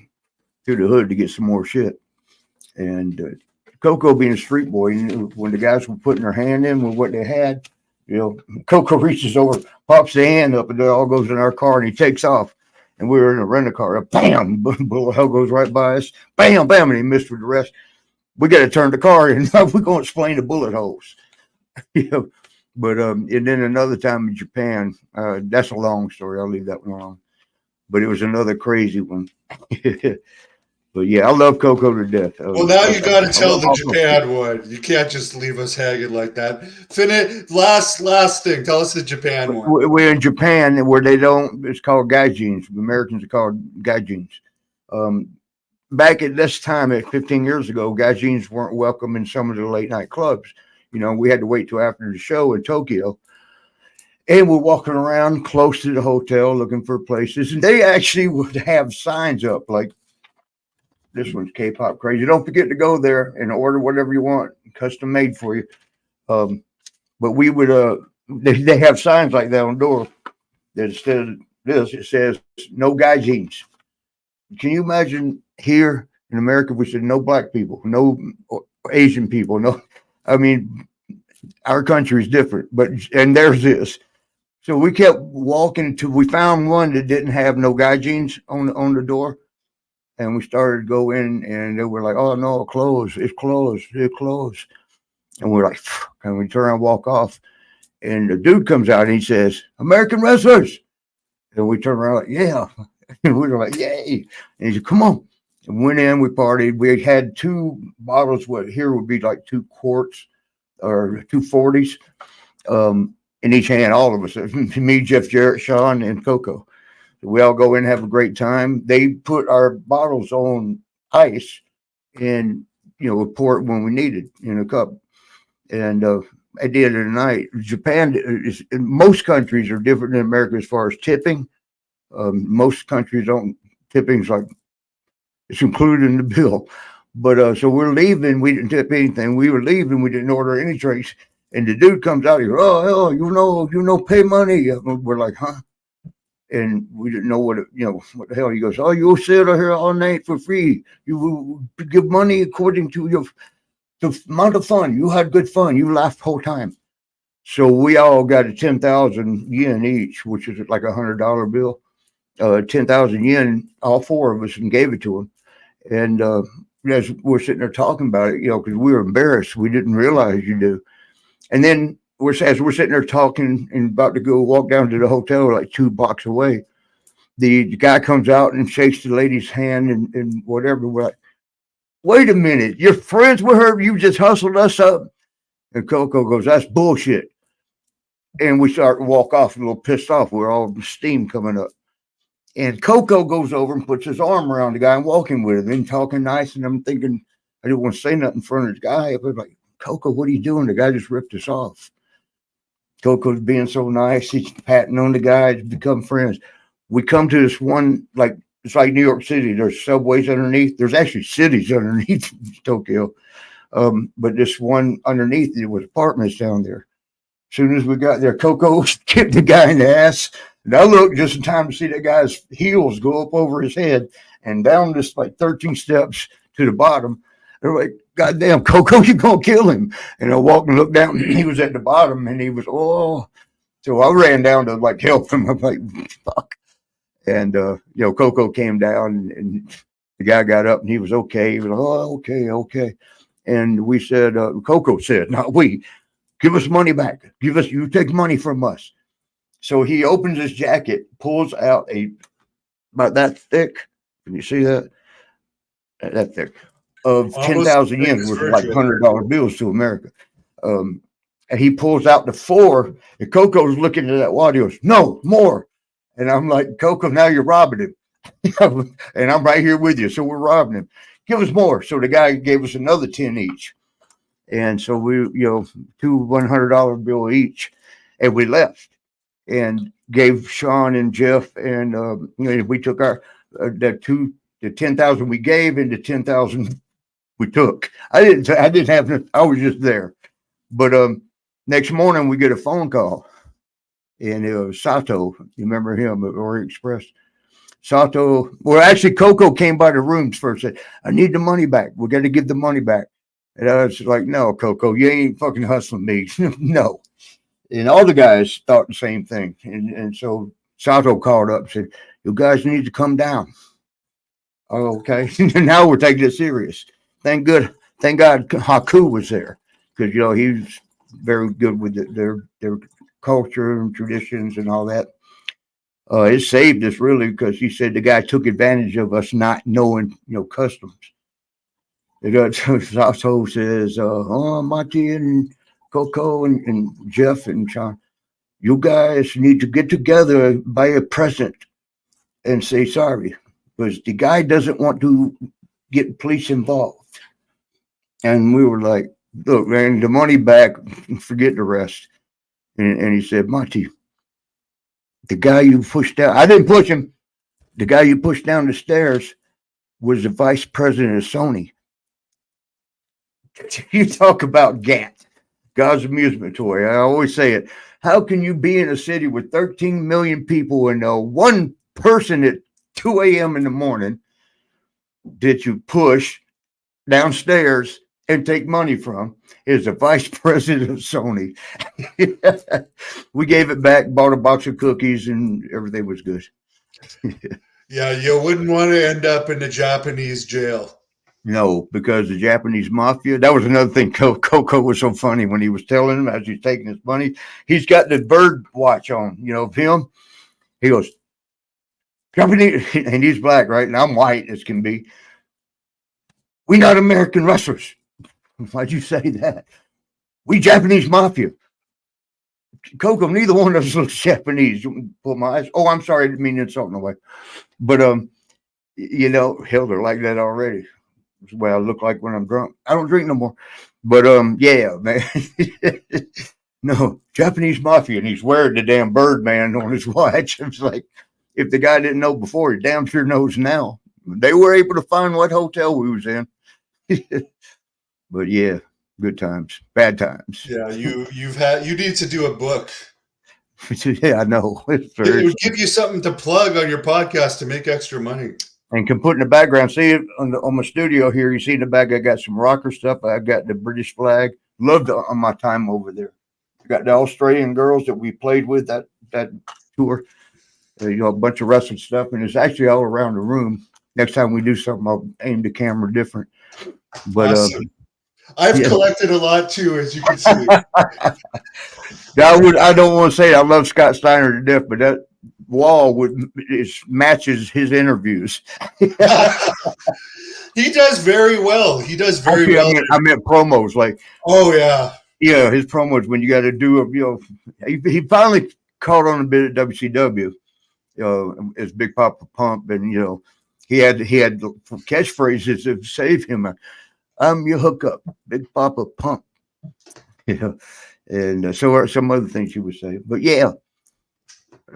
the hood to get some more shit, and Coco, being a street boy, when the guys were putting their hand in with what they had, you know, Coco reaches over, pops the hand up, and it all goes in our car, and he takes off. And we were in a rental car. Bam! Bullet hell goes right by us. Bam! Bam! And he missed with the rest. We got to turn the car, and we're going to explain the bullet holes. You know, but and then another time in Japan. That's a long story. I'll leave that one alone. But it was another crazy one. But yeah, I love Coco to death. Well, now you got to tell the Japan one. You can't just leave us hanging like that. Finish last thing. Tell us the Japan one. We're in Japan where they don't. It's called gaijins. Americans are called gaijins. Back at this time, at 15 years ago, gaijins weren't welcome in some of the late night clubs. You know, we had to wait till after the show in Tokyo. And we're walking around close to the hotel looking for places. And they actually would have signs up like, this one's K-pop crazy. Don't forget to go there and order whatever you want, custom made for you. But we would, they have signs like that on the door that instead of this, it says no gaijins. Can you imagine here in America, we said no black people, no Asian people, no, I mean, our country is different, and theirs is. So we kept walking until we found one that didn't have no gaijins on the door. And we started to go in, and they were like, "Oh no, it's closed. It's closed. It's closed." And we're like, "Phew," and we turn around and walk off. And the dude comes out and he says, "American wrestlers." And we turn around like, "Yeah." And we were like, "Yay!" And he said, "Come on." And went in. We partied. We had 2 bottles. What here would be like 2 quarts or 2 40s in each hand. All of us, me, Jeff Jarrett, Sean, and Coco. We all go in and have a great time. They put our bottles on ice and, pour it when we need it in a cup. And at the end of the night, Japan is, most countries are different than America as far as tipping. Most countries don't, tipping's like, it's included in the bill. But so we're leaving. We didn't tip anything. We were leaving. We didn't order any drinks. And the dude comes out. He goes, "Oh, pay money." We're like, "Huh?" And we didn't know what the hell. He goes, "Oh, you'll sit here all night for free. You will give money according to the amount of fun. You had good fun. You laughed the whole time." So we all got a 10,000 yen each, which is like $100 bill. 10,000 yen, all four of us, and gave it to him. And as we're sitting there talking about it, because we were embarrassed. We didn't realize you do. And then as we're sitting there talking and about to go walk down to the hotel like 2 blocks away, the guy comes out and shakes the lady's hand and whatever. We're like, "Wait a minute, you're friends with her? You just hustled us up?" And Coco goes, "That's bullshit." And we start to walk off a little pissed off. We're all steam coming up. And Coco goes over and puts his arm around the guy and walking with him and talking nice. And I'm thinking, I didn't want to say nothing in front of the guy. But like, "Coco, what are you doing? The guy just ripped us off." Coco's being so nice. He's patting on the guy to become friends. We come to this one, like, it's like New York City. There's subways underneath. There's actually cities underneath Tokyo. But this one underneath, there was apartments down there. As soon as we got there, Coco kicked the guy in the ass. And I looked just in time to see that guy's heels go up over his head and down this like 13 steps to the bottom. They're like, "God damn, Coco, you're going to kill him." And I walked and looked down. He was at the bottom and he was, "Oh." So I ran down to like help him. I'm like, "Fuck." And, Coco came down and the guy got up and he was okay. He was like, "Oh, okay, okay." And we said, Coco said, not we, "Give us money back. You take money from us." So he opens his jacket, pulls out about that thick. Can you see that? That thick of 10,000 yen, which was like $100 bills to America. And he pulls out the 4, and Coco's looking at that wad. He goes, "No, more." And I'm like, "Coco, now you're robbing him." And I'm right here with you. So we're robbing him. "Give us more." So the guy gave us another 10 each. And so we, 2 $100 bill each, and we left and gave Sean and Jeff and we took our the 10,000 we gave and the 10,000 we took. I didn't have. I was just there. But next morning we get a phone call, and it was Sato. You remember him at Orient Express? Sato. Well, actually, Coco came by the rooms first. Said, "I need the money back. We got to give the money back." And I was like, "No, Coco, you ain't fucking hustling me." No. And all the guys thought the same thing. And so Sato called up and said, "You guys need to come down." Oh, okay. Now we're taking it serious. Thank God Haku was there, because he's very good with their culture and traditions and all that. It saved us really, because he said the guy took advantage of us not knowing customs. Sato says, "Marty and Coco and Jeff and Sean, you guys need to get together, buy a present, and say sorry, because the guy doesn't want to get police involved." And we were like, "Look, man, the money back, forget the rest." And he said, "Marty, the guy you pushed down," I didn't push him, "the guy you pushed down the stairs was the vice president of Sony." You talk about GAT, God's amusement toy. I always say it. How can you be in a city with 13 million people and one person at 2 a.m. in the morning that you push downstairs and take money from is the vice president of Sony? We gave it back, bought a box of cookies, and everything was good. Yeah, you wouldn't want to end up in a Japanese jail. No, because the Japanese mafia, that was another thing. Coco was so funny when he was telling him as he's taking his money. He's got the bird watch on, of him. He goes, "Japanese," and he's black, right? And I'm white as can be. "We not American wrestlers." "Why'd you say that?" "We Japanese mafia." Coco, neither one of us looks Japanese. Pull my eyes. Oh, I'm sorry, I didn't mean to insult in a way. But you know, hell, they're like that already. That's the way I look like when I'm drunk. I don't drink no more. But yeah, man. No, Japanese mafia, and he's wearing the damn Birdman on his watch. It's like, if the guy didn't know before, he damn sure knows now. They were able to find what hotel we was in. But yeah, good times, bad times. Yeah, you need to do a book. Yeah, I know. It would give you something to plug on your podcast to make extra money. And can put in the background, see it on my studio here. You see in the back, I got some rocker stuff. I got the British flag. Loved on my time over there. Got the Australian girls that we played with that tour. You know, a bunch of wrestling stuff, and it's actually all around the room. Next time we do something, I'll aim the camera different. But awesome. I've collected a lot too, as you can see. I don't want to say I love Scott Steiner to death, but that wall matches his interviews. He does very well. He does very well. I meant promos, like. Oh yeah. Yeah, his promos when you got to do a, you know, he finally caught on a bit at WCW, as Big Papa Pump, and you know, he had catchphrases to save him. I'm your hookup, Big Papa Pump. You know, and so are some other things he would say. But yeah,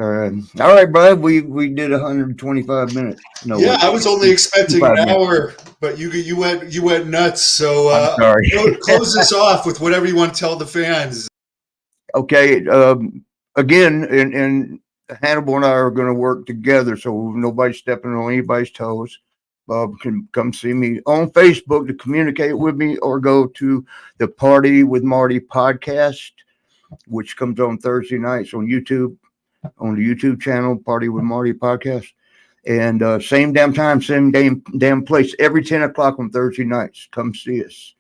all right, Brad, we did 125 minutes. No, yeah, I was only expecting an hour, but you went nuts. So I'm sorry. Close this off with whatever you want to tell the fans. Okay, again, and Hannibal and I are going to work together, so nobody's stepping on anybody's toes. Bob can come see me on Facebook to communicate with me, or go to the Party with Marty podcast, which comes on Thursday nights on YouTube, on the YouTube channel, Party with Marty podcast. And same damn time, same damn place, every 10 o'clock on Thursday nights. Come see us.